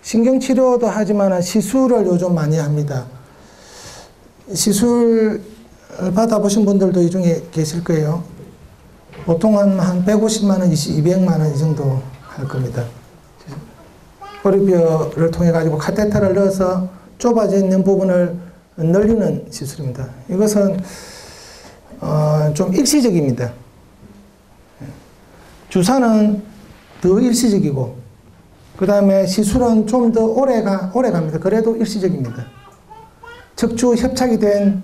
신경치료도 하지만 시술을 요즘 많이 합니다. 시술 받아보신 분들도 이 중에 계실 거예요. 보통은 한 150만 원, 200만 원 이 정도 할 겁니다. 허리뼈를 통해 가지고 카테터를 넣어서 좁아져 있는 부분을 늘리는 시술입니다. 이것은 좀 일시적입니다. 주사는 더 일시적이고 그 다음에 시술은 좀 더 오래 갑니다. 그래도 일시적입니다. 척추 협착이 된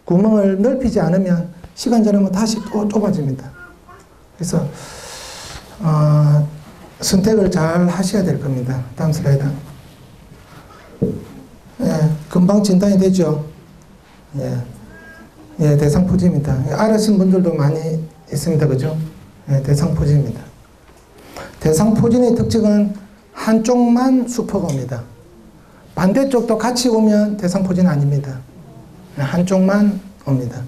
구멍을 넓히지 않으면 시간 지나면 다시 또 좁아집니다. 그래서 선택을 잘 하셔야 될 겁니다. 다음 슬라이드. 금방 진단이 되죠. 대상포진입니다. 알으신 분들도 많이 있습니다. 그죠? 대상포진입니다. 대상포진의 특징은 한쪽만 수포가 옵니다. 반대쪽도 같이 오면 대상포진 아닙니다. 한쪽만 옵니다.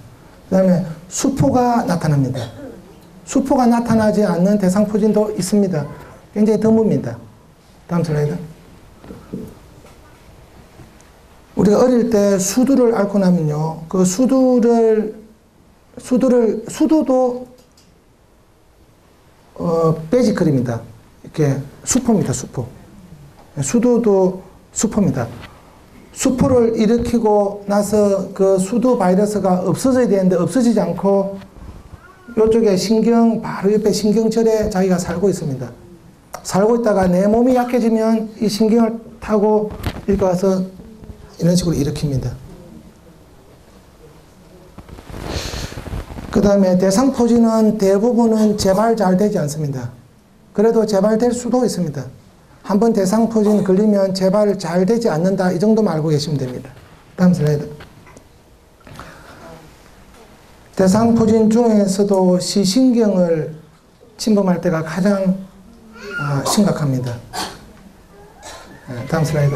그 다음에 수포가 나타납니다. 수포가 나타나지 않는 대상포진도 있습니다. 굉장히 드뭅니다. 다음 슬라이드. 우리가 어릴 때 수두를 앓고 나면요, 그 수두도 베지클입니다. 이렇게 수포입니다. 수포. 수두도 수포입니다. 수포를 일으키고 나서 그 수두 바이러스가 없어져야 되는데 없어지지 않고 이쪽에 바로 옆에 신경절에 자기가 살고 있습니다. 살고 있다가 내 몸이 약해지면 이 신경을 타고 이렇게 와서 이런 식으로 일으킵니다. 그 다음에 대상포진은 대부분은 재발 잘 되지 않습니다. 그래도 재발될 수도 있습니다. 한번 대상포진 걸리면 재발 잘 되지 않는다. 이 정도만 알고 계시면 됩니다. 다음 슬라이드. 대상포진 중에서도 시신경을 침범할 때가 가장 심각합니다. 다음 슬라이드.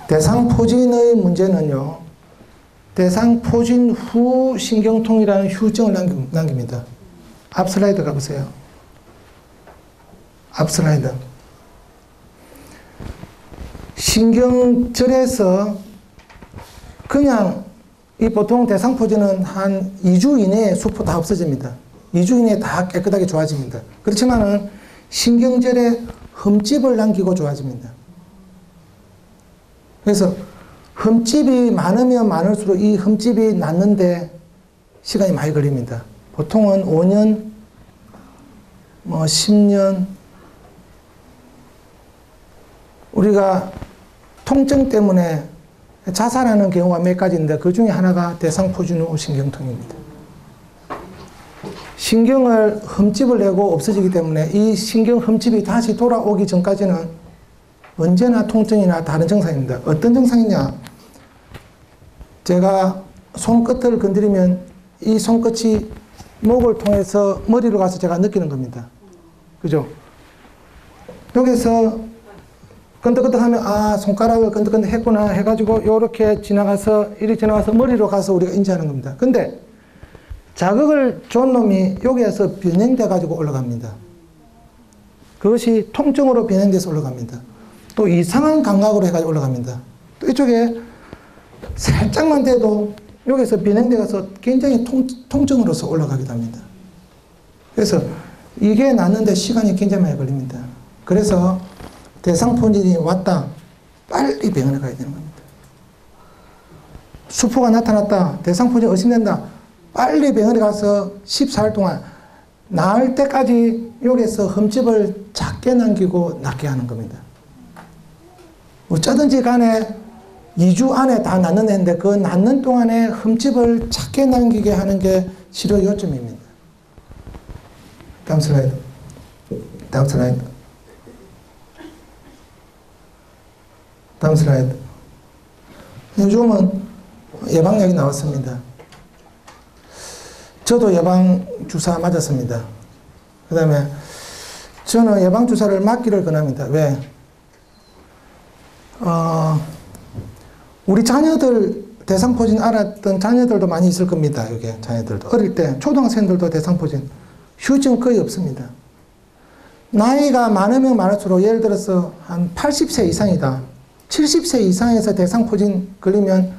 대상포진의 문제는요, 대상포진 후 신경통이라는 후유증을 남깁니다. 앞 슬라이드 가보세요. 앞 슬라이드. 신경절에서 그냥 이 보통 대상포진은 한 2주 이내에 수포 다 없어집니다. 2주 이내에 다 깨끗하게 좋아집니다. 그렇지만은 신경절에 흠집을 남기고 좋아집니다. 그래서 흠집이 많으면 많을수록 이 흠집이 낫는데 시간이 많이 걸립니다. 보통은 5년, 10년. 우리가 통증 때문에 자살하는 경우가 몇 가지인데 그 중에 하나가 대상포진 후 신경통입니다. 신경을 흠집을 내고 없어지기 때문에 이 신경 흠집이 다시 돌아오기 전까지는 언제나 통증이나 다른 증상입니다. 어떤 증상이냐? 제가 손끝을 건드리면 이 손끝이 목을 통해서 머리로 가서 제가 느끼는 겁니다. 그죠? 여기서 끈덕끈덕 하면 손가락을 끈덕끈덕 했구나 해가지고 요렇게 지나가서 이렇게 지나가서 머리로 가서 우리가 인지하는 겁니다. 근데 자극을 준 놈이 여기에서 변형돼 가지고 올라갑니다. 그것이 통증으로 변형돼서 올라갑니다. 또 이상한 감각으로 해가지고 올라갑니다. 또 이쪽에 살짝만 돼도 여기서 변형되어서 굉장히 통증으로서 올라가기도 합니다. 그래서 이게 낫는데 시간이 굉장히 많이 걸립니다. 그래서 대상포진이 왔다, 빨리 병원에 가야 되는 겁니다. 수포가 나타났다, 대상포진이 의심된다, 빨리 병원에 가서 14일 동안 나을 때까지 여기서 흠집을 작게 남기고 낫게 하는 겁니다. 어쩌든지 간에 2주 안에 다 낫는 애인데 그 낫는 동안에 흠집을 작게 남기게 하는 게 치료 요점입니다. 다음 슬라이드. 다음 슬라이드. 다음 슬라이드. 요즘은 예방약이 나왔습니다. 저도 예방주사 맞았습니다. 그 다음에 저는 예방주사를 맞기를 권합니다. 왜? 우리 자녀들 대상포진 알았던 자녀들도 많이 있을 겁니다. 여기 자녀들도. 어릴 때 초등학생들도 대상포진. 후유증 거의 없습니다. 나이가 많으면 많을수록 예를 들어서 한 80세 이상이다. 70세 이상에서 대상포진 걸리면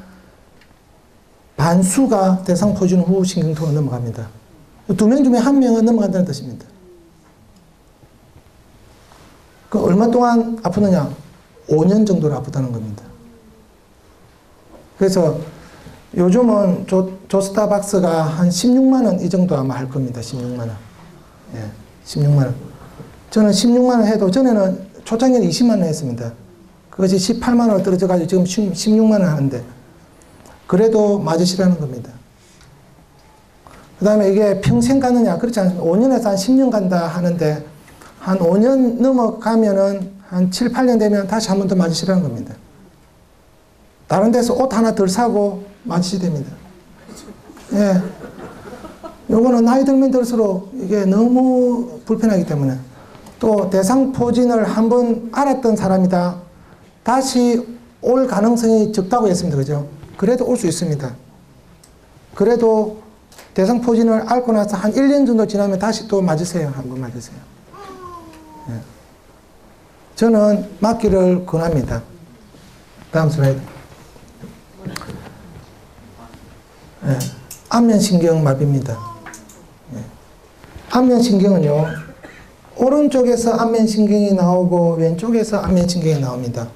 반수가 대상포진 후 신경통으로 넘어갑니다. 2명 중에 1명은 넘어간다는 뜻입니다. 그 얼마 동안 아프느냐? 5년 정도로 아프다는 겁니다. 그래서 요즘은 조스타박스가 한 16만원 이 정도 아마 할 겁니다. 16만원. 예, 16만원. 저는 16만원 해도 전에는 초창기에 20만원 했습니다. 그것이 18만원으로 떨어져가지고 지금 16만원 하는데 그래도 맞으시라는 겁니다. 그 다음에 이게 평생 가느냐? 그렇지 않습니다. 5년에서 한 10년 간다 하는데 한 5년 넘어가면은 한 7, 8년 되면 다시 한 번 더 맞으시라는 겁니다. 다른 데서 옷 하나 덜 사고 맞으셔야 됩니다. 예. 요거는 나이 들면 들수록 이게 너무 불편하기 때문에 또 대상포진을 한번 알았던 사람이다. 다시 올 가능성이 적다고 했습니다. 그죠? 그래도 올 수 있습니다. 그래도 대상포진을 앓고 나서 한 1년 정도 지나면 다시 또 맞으세요. 한번 맞으세요. 예. 저는 맞기를 권합니다. 다음 슬라이드. 예. 안면신경 마비입니다. 예. 안면신경은요, 오른쪽에서 안면신경이 나오고 왼쪽에서 안면신경이 나옵니다.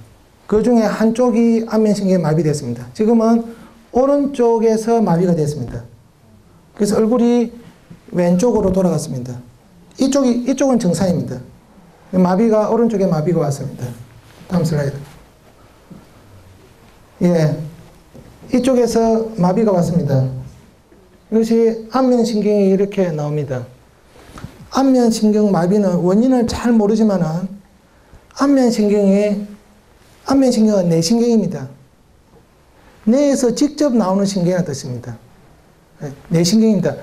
그 중에 한쪽이 안면신경이 마비됐습니다. 지금은 오른쪽에서 마비가 됐습니다. 그래서 얼굴이 왼쪽으로 돌아갔습니다. 이쪽은 정상입니다. 마비가, 오른쪽에 마비가 왔습니다. 다음 슬라이드. 예. 이쪽에서 마비가 왔습니다. 이것이 안면신경이 이렇게 나옵니다. 안면신경 마비는 원인을 잘 모르지만은 안면신경은 뇌신경입니다. 뇌에서 직접 나오는 신경이라는 뜻입니다. 뇌신경입니다.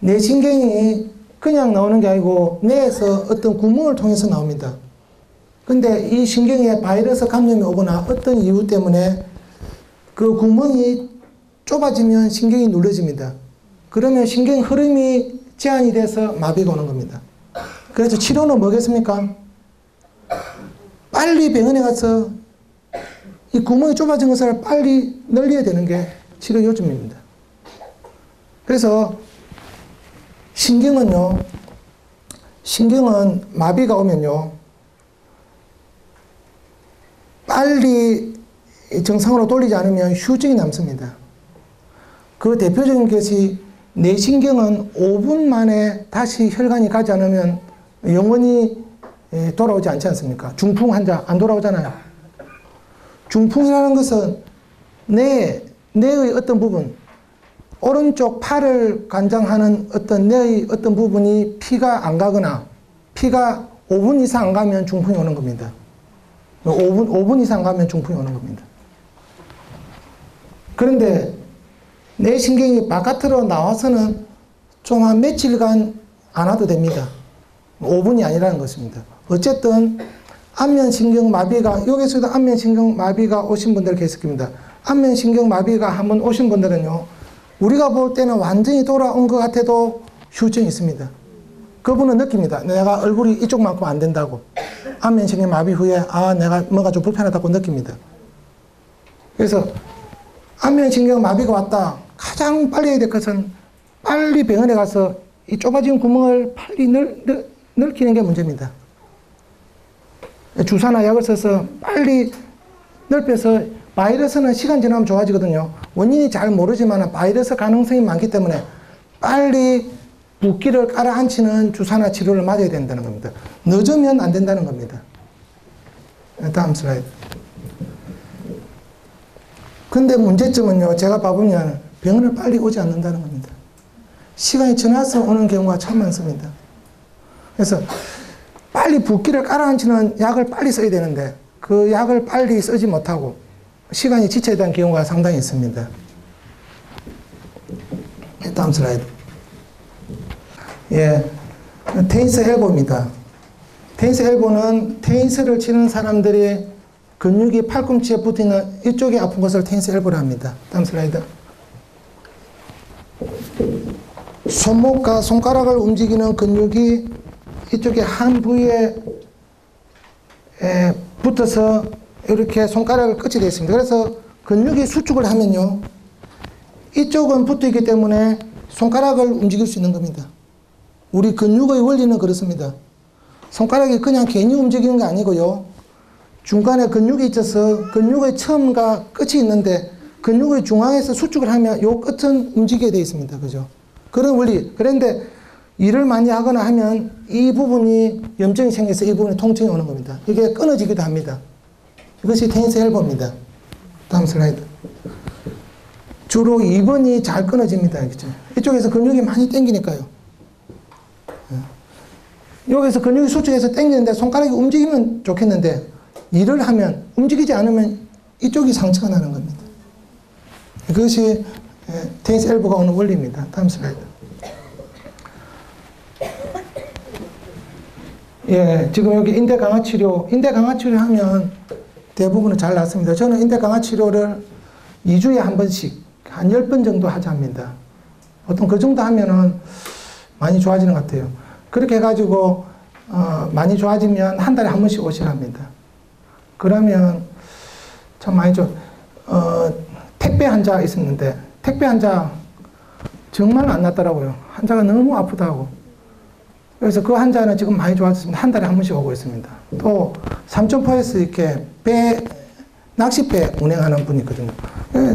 뇌신경이 그냥 나오는 게 아니고 뇌에서 어떤 구멍을 통해서 나옵니다. 근데 이 신경에 바이러스 감염이 오거나 어떤 이유 때문에 그 구멍이 좁아지면 신경이 눌러집니다. 그러면 신경 흐름이 제한이 돼서 마비가 오는 겁니다. 그래서 치료는 뭐겠습니까? 빨리 병원에 가서 이 구멍이 좁아진 것을 빨리 늘려야 되는 게 치료 요점입니다. 그래서 신경은 마비가 오면요, 빨리 정상으로 돌리지 않으면 후유증이 남습니다. 그 대표적인 것이 뇌신경은 5분 만에 다시 혈관이 가지 않으면 영원히 돌아오지 않지 않습니까? 중풍 환자 안 돌아오잖아요. 중풍이라는 것은 뇌의 어떤 부분, 오른쪽 팔을 관장하는 어떤 뇌의 어떤 부분이 피가 안 가거나 피가 5분 이상 안 가면 중풍이 오는 겁니다. 5분 이상 가면 중풍이 오는 겁니다. 그런데 뇌신경이 바깥으로 나와서는 좀 한 며칠간 안 와도 됩니다. 5분이 아니라는 것입니다. 어쨌든 안면신경 마비가, 여기서도 안면신경 마비가 오신 분들 계실 겁니다. 안면신경 마비가 한번 오신 분들은요, 우리가 볼 때는 완전히 돌아온 것 같아도 후유증이 있습니다. 그분은 느낍니다. 내가 얼굴이 이쪽만큼 안 된다고. 안면신경 마비 후에 내가 뭔가 좀 불편하다고 느낍니다. 그래서 안면신경 마비가 왔다. 가장 빨리 해야 될 것은 빨리 병원에 가서 이 좁아진 구멍을 빨리 넓히는 게 문제입니다. 주사나 약을 써서 빨리 넓혀서, 바이러스는 시간 지나면 좋아지거든요. 원인이 잘 모르지만 바이러스 가능성이 많기 때문에 빨리 붓기를 깔아앉히는 주사나 치료를 맞아야 된다는 겁니다. 늦으면 안 된다는 겁니다. 다음 슬라이드. 근데 문제점은요, 제가 봐보면 병원을 빨리 오지 않는다는 겁니다. 시간이 지나서 오는 경우가 참 많습니다. 그래서 빨리 붓기를 깔아앉히는 약을 빨리 써야 되는데 그 약을 빨리 쓰지 못하고 시간이 지체에 대한 경우가 상당히 있습니다. 다음 슬라이드. 예, 테니스 엘보입니다. 테니스 엘보는 테니스를 치는 사람들이 근육이 팔꿈치에 붙어있는 이쪽에 아픈 것을 테니스 엘보라 합니다. 다음 슬라이드. 손목과 손가락을 움직이는 근육이 이쪽에 한 부위에 붙어서 이렇게 손가락을 끝이 되어 있습니다. 그래서 근육이 수축을 하면요, 이쪽은 붙어 있기 때문에 손가락을 움직일 수 있는 겁니다. 우리 근육의 원리는 그렇습니다. 손가락이 그냥 괜히 움직이는 게 아니고요, 중간에 근육이 있어서 근육의 처음과 끝이 있는데 근육의 중앙에서 수축을 하면 요 끝은 움직이게 되어 있습니다. 그죠? 그런 원리. 그런데 일을 많이 하거나 하면 이 부분이 염증이 생겨서 이 부분에 통증이 오는 겁니다. 이게 끊어지기도 합니다. 이것이 테니스 엘보입니다. 다음 슬라이드. 주로 2번이 잘 끊어집니다. 그죠? 이쪽에서 근육이 많이 당기니까요. 여기서 근육이 수축해서 당기는데 손가락이 움직이면 좋겠는데 일을 하면, 움직이지 않으면 이쪽이 상처가 나는 겁니다. 그것이 테니스 엘보가 오는 원리입니다. 다음 슬라이드. 예, 지금 여기 인대 강화 치료 하면 대부분은 잘 낫습니다. 저는 인대 강화 치료를 2주에 한 번씩 한 10번 정도 하자 합니다. 보통 그 정도 하면은 많이 좋아지는 것 같아요. 그렇게 해가지고 많이 좋아지면 한 달에 한 번씩 오시라 합니다. 그러면 참 많이 택배 환자 있었는데 택배 환자 정말 안 낫더라고요. 환자가 너무 아프다고. 그래서 그 환자는 지금 많이 좋아졌습니다. 한 달에 한 번씩 오고 있습니다. 또 삼천포에서 이렇게 낚싯배 운행하는 분이 있거든요.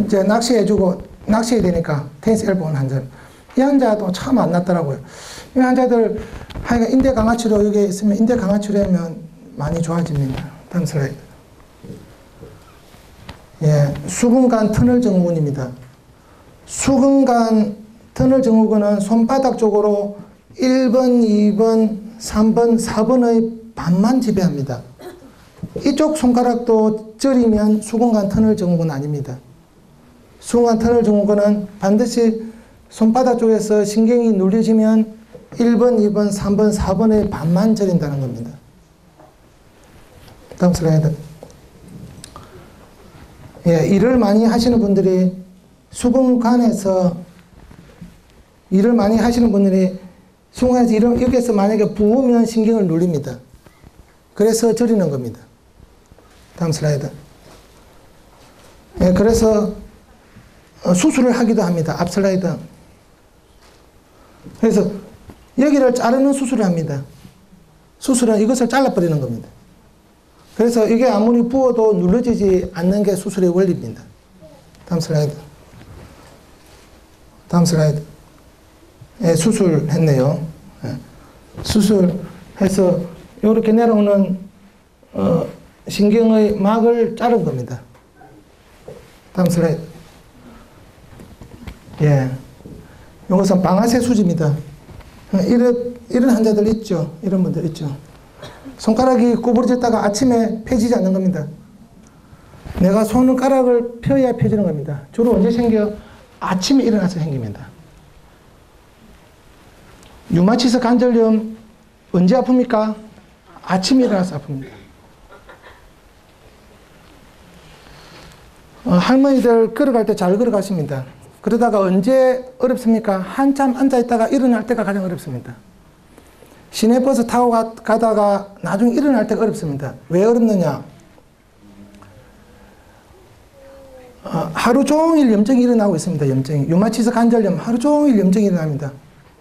이제 낚시해주고 낚시해야 되니까 테니스 엘보 온 환자. 이 환자도 참 안 낫더라고요. 이 환자들 하여간 인대 강화 치료 여기 있으면 인대 강화 치료하면 많이 좋아집니다. 다음 슬라이드. 예, 수근관 터널 증후군입니다. 수근관 터널 증후군은 손바닥 쪽으로 1번, 2번, 3번, 4번의 반만 지배합니다. 이쪽 손가락도 저리면 수근관 터널 증후군 아닙니다. 수근관 터널 증후군은 반드시 손바닥 쪽에서 신경이 눌려지면 1번, 2번, 3번, 4번의 반만 저린다는 겁니다. 다음 슬라이드. 예, 일을 많이 하시는 분들이 수근관에서 일을 많이 하시는 분들이 수근관에서 여기에서 만약에 부으면 신경을 눌립니다. 그래서 저리는 겁니다. 다음 슬라이드. 예, 그래서 수술을 하기도 합니다. 앞 슬라이드. 그래서 여기를 자르는 수술을 합니다. 수술은 이것을 잘라버리는 겁니다. 그래서 이게 아무리 부어도 눌러지지 않는 게 수술의 원리입니다. 다음 슬라이드. 다음 슬라이드. 예, 수술했네요. 예. 수술해서 이렇게 내려오는 신경의 막을 자른 겁니다. 다음 슬라이드. 예. 이것은 방아쇠 수지입니다. 이런 환자들 있죠. 이런 분들 있죠. 손가락이 구부러졌다가 아침에 펴지지 않는 겁니다. 내가 손가락을 펴야 펴지는 겁니다. 주로 언제 생겨? 아침에 일어나서 생깁니다. 류마티스 관절염 언제 아픕니까? 아침에 일어나서 아픕니다. 할머니들 걸어갈 때 잘 걸어가십니다. 그러다가 언제 어렵습니까? 한참 앉아있다가 일어날 때가 가장 어렵습니다. 시내버스 타고 가다가 나중에 일어날 때가 어렵습니다. 왜 어렵느냐? 하루 종일 염증이 일어나고 있습니다. 염증이. 류마티스 관절염 하루 종일 염증이 일어납니다.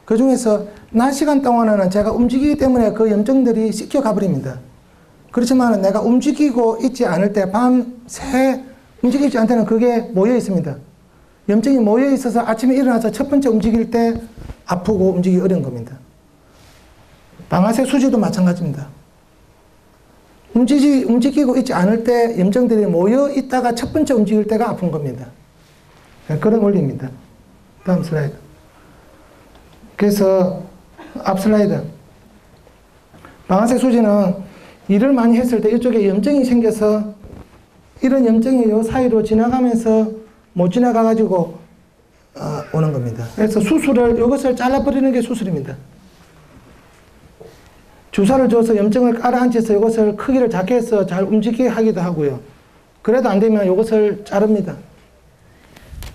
그 중에서 낮 시간 동안에는 제가 움직이기 때문에 그 염증들이 씻겨 가버립니다. 그렇지만 내가 움직이고 있지 않을 때 밤새 움직이지 않을 때는 그게 모여 있습니다. 염증이 모여 있어서 아침에 일어나서 첫 번째 움직일 때 아프고 움직이기 어려운 겁니다. 방아쇠 수지도 마찬가지입니다. 움직이고 있지 않을 때 염증들이 모여 있다가 첫 번째 움직일 때가 아픈 겁니다. 그런 원리입니다. 다음 슬라이드. 그래서 앞 슬라이드. 방아쇠 수지는 일을 많이 했을 때 이쪽에 염증이 생겨서 이런 염증이 이 사이로 지나가면서 못 지나가가지고 오는 겁니다. 그래서 수술을 이것을 잘라버리는 게 수술입니다. 주사를 줘서 염증을 깔아앉혀서 이것을 크기를 작게 해서 잘 움직이게 하기도 하고요. 그래도 안 되면 이것을 자릅니다.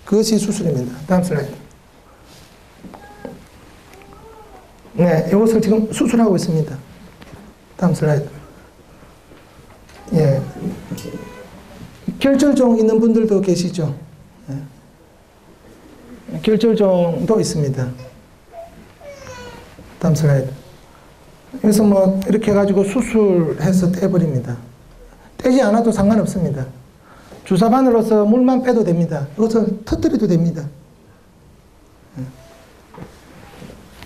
그것이 수술입니다. 다음 슬라이드. 네, 이것을 지금 수술하고 있습니다. 다음 슬라이드. 예. 결절종 있는 분들도 계시죠? 예. 결절종도 있습니다. 다음 슬라이드. 그래서 뭐 이렇게 해가지고 수술해서 떼버립니다. 떼지 않아도 상관없습니다. 주사바늘로서 물만 빼도 됩니다. 이것을 터뜨려도 됩니다.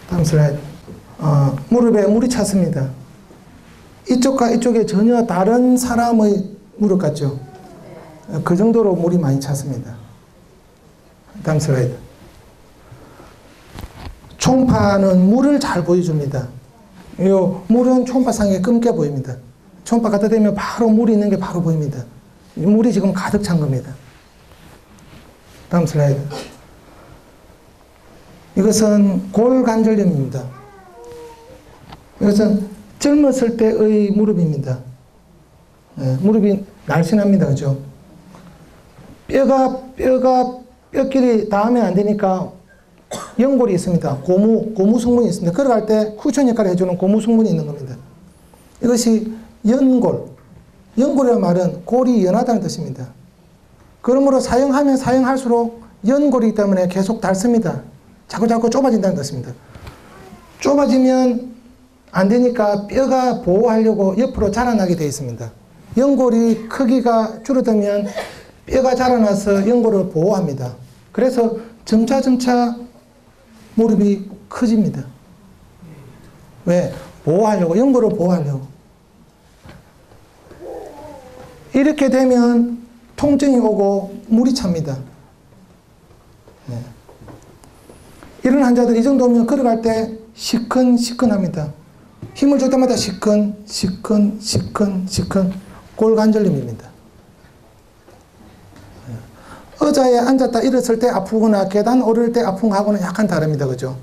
다음 슬라이드. 무릎에 물이 찼습니다. 이쪽과 이쪽에 전혀 다른 사람의 무릎 같죠? 그 정도로 물이 많이 찼습니다. 다음 슬라이드. 초음파는 물을 잘 보여줍니다. 이 물은 초음파상에 검게 보입니다. 초음파 갖다 대면 바로 물이 있는 게 바로 보입니다. 물이 지금 가득 찬 겁니다. 다음 슬라이드. 이것은 골관절염입니다. 이것은 젊었을 때의 무릎입니다. 네, 무릎이 날씬합니다. 그죠? 뼈끼리 닿으면 안 되니까 연골이 있습니다. 고무 성분이 있습니다. 걸어갈 때 쿠션 역할을 해주는 고무 성분이 있는 겁니다. 이것이 연골. 연골이라는 말은 골이 연하다는 뜻입니다. 그러므로 사용하면 사용할수록 연골이기 때문에 계속 닳습니다. 자꾸 좁아진다는 뜻입니다. 좁아지면 안 되니까 뼈가 보호하려고 옆으로 자라나게 되어 있습니다. 연골이 크기가 줄어들면 뼈가 자라나서 연골을 보호합니다. 그래서 점차 무릎이 커집니다. 왜? 보호하려고, 연골을 보호하려고. 이렇게 되면 통증이 오고 물이 찹니다. 네. 이런 환자들 이 정도면 걸어갈 때 시큰시큰합니다. 힘을 줄 때마다 시큰 골관절염입니다. 의자에 앉았다 일었을 때 아프거나 계단 오를 때 아픈 거하고는 약간 다릅니다. 그죠?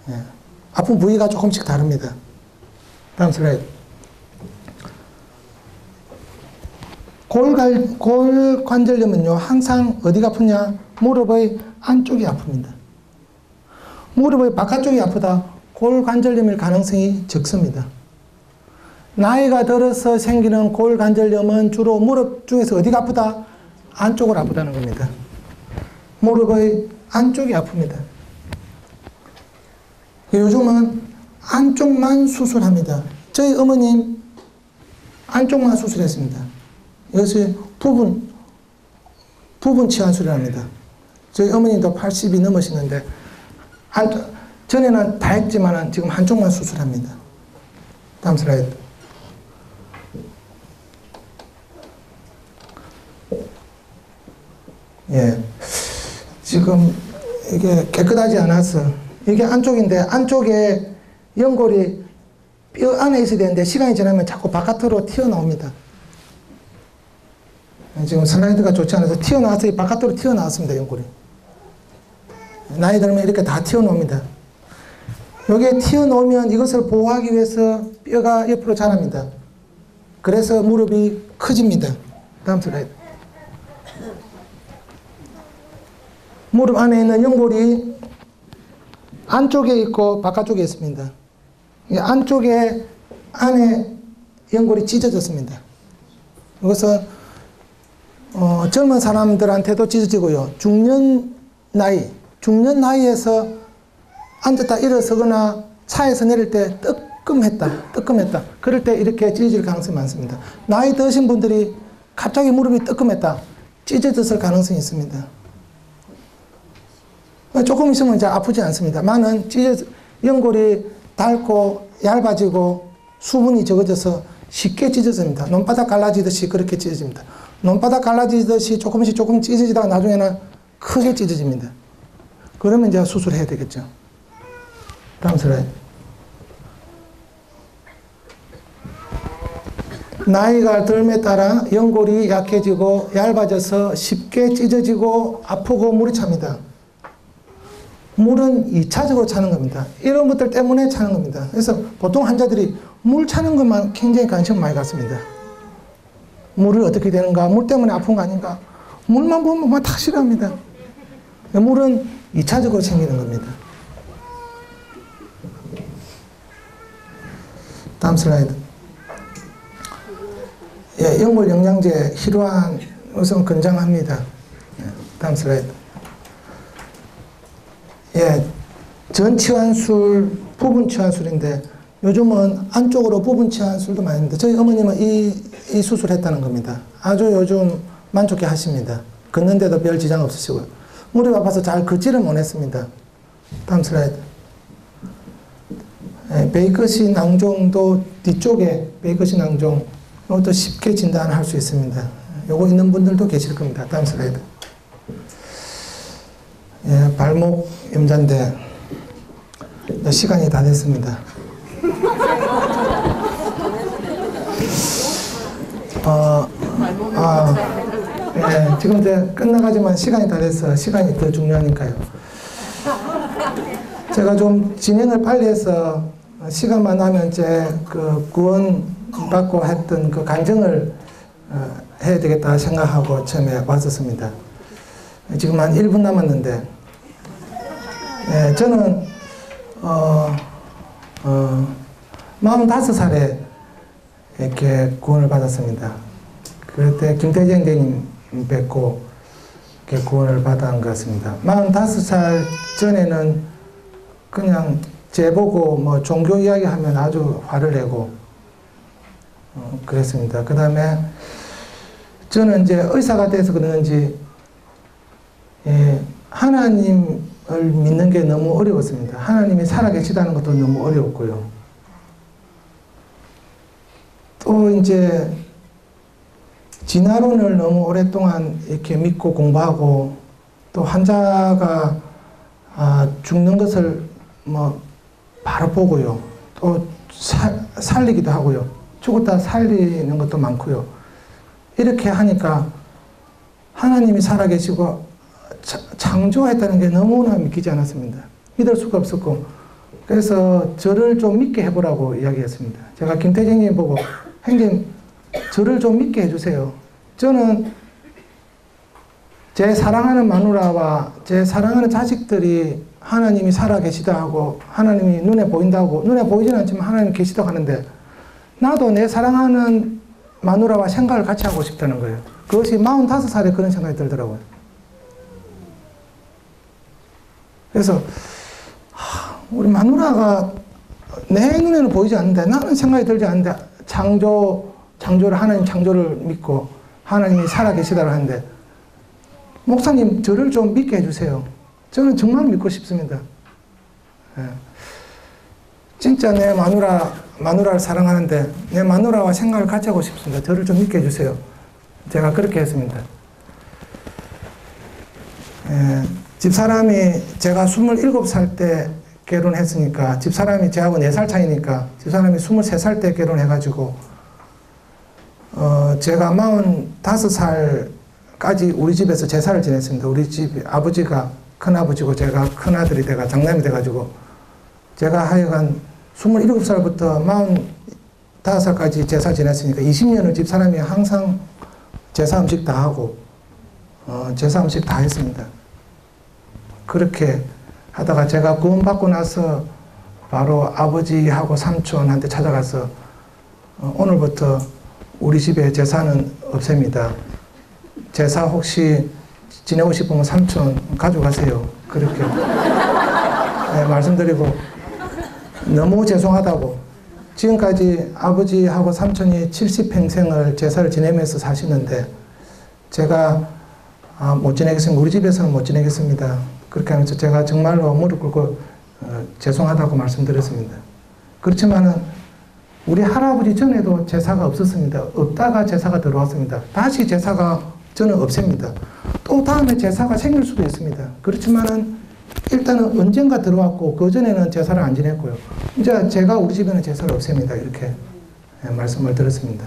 예. 아픈 부위가 조금씩 다릅니다. 다음 슬라이드. 골관절염은요, 항상 어디가 아프냐? 무릎의 안쪽이 아픕니다. 무릎의 바깥쪽이 아프다. 골관절염일 가능성이 적습니다. 나이가 들어서 생기는 골관절염은 주로 무릎 중에서 어디가 아프다? 안쪽을 아프다는 겁니다. 무릎의 안쪽이 아픕니다. 요즘은 안쪽만 수술합니다. 저희 어머님 안쪽만 수술했습니다. 이것이 부분 치환술이랍니다. 저희 어머님도 80이 넘으시는데 전에는 다 했지만 지금 한쪽만 수술합니다. 다음 슬라이드. 예. 지금 이게 깨끗하지 않아서 이게 안쪽인데 안쪽에 연골이 뼈 안에 있어야 되는데 시간이 지나면 자꾸 바깥으로 튀어나옵니다. 지금 슬라이드가 좋지 않아서 튀어나와서 바깥으로 튀어나왔습니다. 연골이. 나이 들면 이렇게 다 튀어나옵니다. 여기에 튀어나오면 이것을 보호하기 위해서 뼈가 옆으로 자랍니다. 그래서 무릎이 커집니다. 다음 슬라이드. 무릎 안에 있는 연골이 안쪽에 있고 바깥쪽에 있습니다. 안에 연골이 찢어졌습니다. 이것은 젊은 사람들한테도 찢어지고요. 중년 나이에서 앉았다 일어서거나 차에서 내릴 때 뜨끔했다. 그럴 때 이렇게 찢어질 가능성이 많습니다. 나이 드신 분들이 갑자기 무릎이 뜨끔했다. 찢어졌을 가능성이 있습니다. 조금 있으면 이제 아프지 않습니다. 연골이 닳고 얇아지고 수분이 적어져서 쉽게 찢어집니다. 논바닥 갈라지듯이 그렇게 찢어집니다. 논바닥 갈라지듯이 조금씩 찢어지다가 나중에는 크게 찢어집니다. 그러면 이제 수술해야 되겠죠. 다음 슬라이드. 나이가 들에 따라 연골이 약해지고 얇아져서 쉽게 찢어지고 아프고 물이 찹니다. 물은 2차적으로 차는 겁니다. 이런 것들 때문에 차는 겁니다. 그래서 보통 환자들이 물 차는 것만 굉장히 관심을 많이 갖습니다. 물을 어떻게 되는가, 물 때문에 아픈 거 아닌가, 물만 보면 다 싫어합니다. 물은 2차적으로 생기는 겁니다. 다음 슬라이드. 예, 연골 영양제, 힐환 우선 권장합니다. 다음 슬라이드. 예, 전치환술, 부분치환술인데 요즘은 안쪽으로 부분치환술도 많이 있는데 저희 어머님은 이 수술했다는 겁니다. 아주 요즘 만족해 하십니다. 걷는데도 별 지장 없으시고요. 무릎 아파서 잘 걷지를 못했습니다. 다음 슬라이드. 예, 베이커시 낭종도 뒤쪽에 베이커시 낭종 이것도 쉽게 진단할 수 있습니다. 요거 있는 분들도 계실 겁니다. 다음 슬라이드. 예, 발목 염잔데 시간이 다 됐습니다. 예, 지금 이제 끝나가지만 시간이 다 됐어. 시간이 더 중요하니까요. 제가 좀 진행을 빨리 해서 시간만 나면 이제 그 구원 받고 했던 그 간증을 해야 되겠다 생각하고 처음에 왔었습니다. 지금 한 1분 남았는데, 예, 저는 45살에 이렇게 구원을 받았습니다. 그때 김태정 대님 뵙고 이렇게 구원을 받은 것 같습니다. 45살 전에는 그냥 제보고 뭐 종교 이야기 하면 아주 화를 내고 그랬습니다. 그 다음에 저는 이제 의사가 돼서 그러는지 하나님을 믿는 게 너무 어려웠습니다. 하나님이 살아계시다는 것도 너무 어려웠고요. 또 이제 진화론을 너무 오랫동안 이렇게 믿고 공부하고 또 환자가 죽는 것을 뭐 바로 보고요. 또 살리기도 하고요. 죽었다 살리는 것도 많고요. 이렇게 하니까 하나님이 살아계시고 창조했다는 게 너무나 믿기지 않았습니다. 믿을 수가 없었고 그래서 저를 좀 믿게 해보라고 이야기했습니다. 제가 김태정님 보고 형님 저를 좀 믿게 해주세요. 저는 제 사랑하는 마누라와 제 사랑하는 자식들이 하나님이 살아계시다 하고 하나님이 눈에 보인다고 눈에 보이지는 않지만 하나님 계시다고 하는데 나도 내 사랑하는 마누라와 생각을 같이 하고 싶다는 거예요. 그것이 45살에 그런 생각이 들더라고요. 그래서 우리 마누라가 내 눈에는 보이지 않는데 나는 생각이 들지 않는데 창조를 하나님 창조를 믿고 하나님이 살아계시다고 하는데 목사님 저를 좀 믿게 해주세요. 저는 정말 믿고 싶습니다. 예. 진짜 내 마누라를 사랑하는데 내 마누라와 생각을 같이 하고 싶습니다. 저를 좀 믿게 해주세요. 제가 그렇게 했습니다. 예. 집사람이 제가 27살 때 결혼했으니까 집사람이 저하고 4살 차이니까 집사람이 23살 때 결혼해가지고 제가 45살까지 우리 집에서 제사를 지냈습니다. 우리 집 아버지가 큰아버지고 제가 큰아들이 돼가 장남이 돼가지고 제가 하여간 27살부터 45살까지 제사 지냈으니까 20년을 집사람이 항상 제사 음식 다 하고 제사 음식 다 했습니다. 그렇게 하다가 제가 구원받고 나서 바로 아버지하고 삼촌한테 찾아가서 오늘부터 우리 집에 제사는 없앱니다. 제사 혹시 지내고 싶으면 삼촌 가져가세요. 그렇게 네, 말씀드리고 너무 죄송하다고. 지금까지 아버지하고 삼촌이 70평생을 제사를 지내면서 사시는데 제가 못 지내겠습니다. 우리 집에서는 못 지내겠습니다. 그렇게 하면서 제가 정말로 무릎 꿇고 죄송하다고 말씀드렸습니다. 그렇지만은 우리 할아버지 전에도 제사가 없었습니다. 없다가 제사가 들어왔습니다. 다시 제사가 저는 없습니다. 또 다음에 제사가 생길 수도 있습니다. 그렇지만은 일단은 언젠가 들어왔고 그 전에는 제사를 안 지냈고요. 이제 제가 우리 집에는 제사를 없습니다. 이렇게 말씀을 드렸습니다.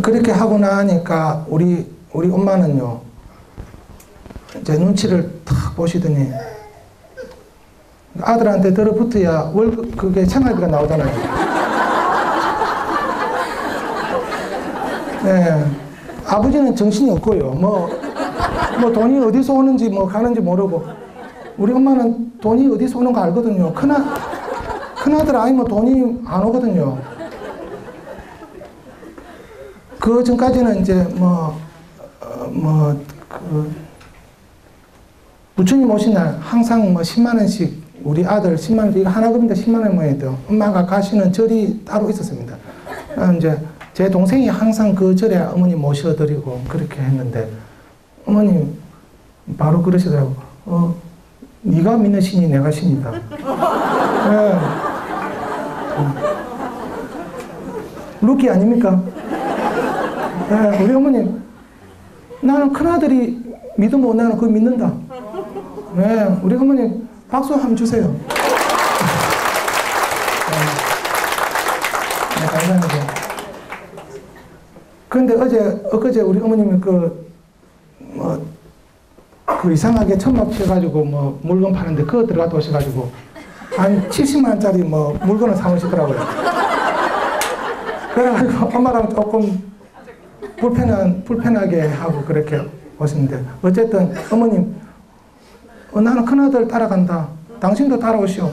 그렇게 하고 나니까 우리 엄마는요, 제 눈치를 탁 보시더니 아들한테 들어붙어야 월급 그게 생활비가 나오잖아요. 네, 아버지는 정신이 없고요. 뭐 돈이 어디서 오는지 뭐 가는지 모르고 우리 엄마는 돈이 어디서 오는 거 알거든요. 큰아들 아니면 돈이 안 오거든요. 그 전까지는 이제 부처님 오신 날 항상 10만 원씩 우리 아들 10만 원, 이거 하나금인데 10만 원 모양이죠. 엄마가 가시는 절이 따로 있었습니다. 이제 제 동생이 항상 그 절에 어머니 모셔드리고 그렇게 했는데 어머님 바로 그러시더라고. 네가 믿는 신이 내가 신이다. 네. 루키 아닙니까? 네, 우리 어머님 나는 큰아들이 믿으면 나는 그거 믿는다. 네, 우리 어머님 박수 한번 주세요. 네, 감사합니다. 그런데 엊그제 우리 어머님이 그 이상하게 천막 쳐가지고 물건 파는데 그거 들어갔다 오셔가지고 한 70만원짜리 물건을 사오시더라고요. 그래가지고 엄마랑 조금 불편하게 하고 그렇게 오시는데 어쨌든 어머님 나는 큰아들 따라간다. 당신도 따라오시오.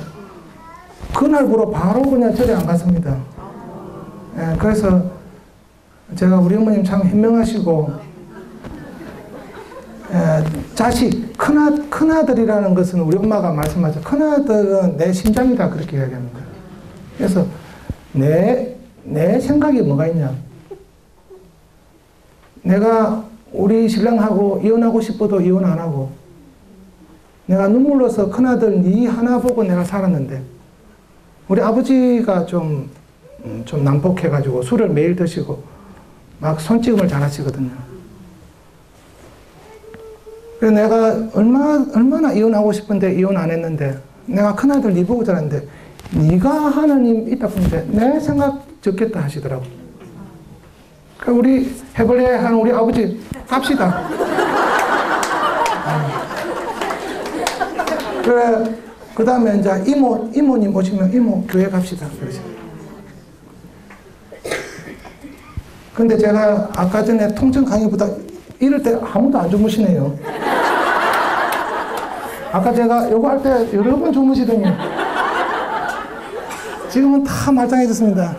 그날부로 바로 그냥 절에 안 갔습니다. 예, 그래서 제가 우리 어머님 참 현명하시고 자식, 큰아들이라는 것은 우리 엄마가 말씀하죠. 큰아들은 내 심장이다. 그렇게 이야기합니다. 그래서 내 생각이 뭐가 있냐. 내가 우리 신랑하고 이혼하고 싶어도 이혼 안 하고 내가 눈물로서 큰아들 네 하나 보고 내가 살았는데 우리 아버지가 좀 난폭해가지고 술을 매일 드시고 막 손찌검을 잘 하시거든요. 그래서 내가 얼마나 이혼하고 싶은데 이혼 안 했는데 내가 큰아들 네 보고 자랐는데 네가 하나님 있다 보는데 내 생각 적겠다 하시더라고. 그러니까 우리 해벌에 한 우리 아버지 갑시다. 그래 그 다음에 이제 이모님 오시면 이모 교회 갑시다. 그러죠. 근데 제가 아까 전에 통증 강의보다 이럴 때 아무도 안 주무시네요. 아까 제가 요거 할 때 여러 번 주무시더니 지금은 다 말짱해졌습니다.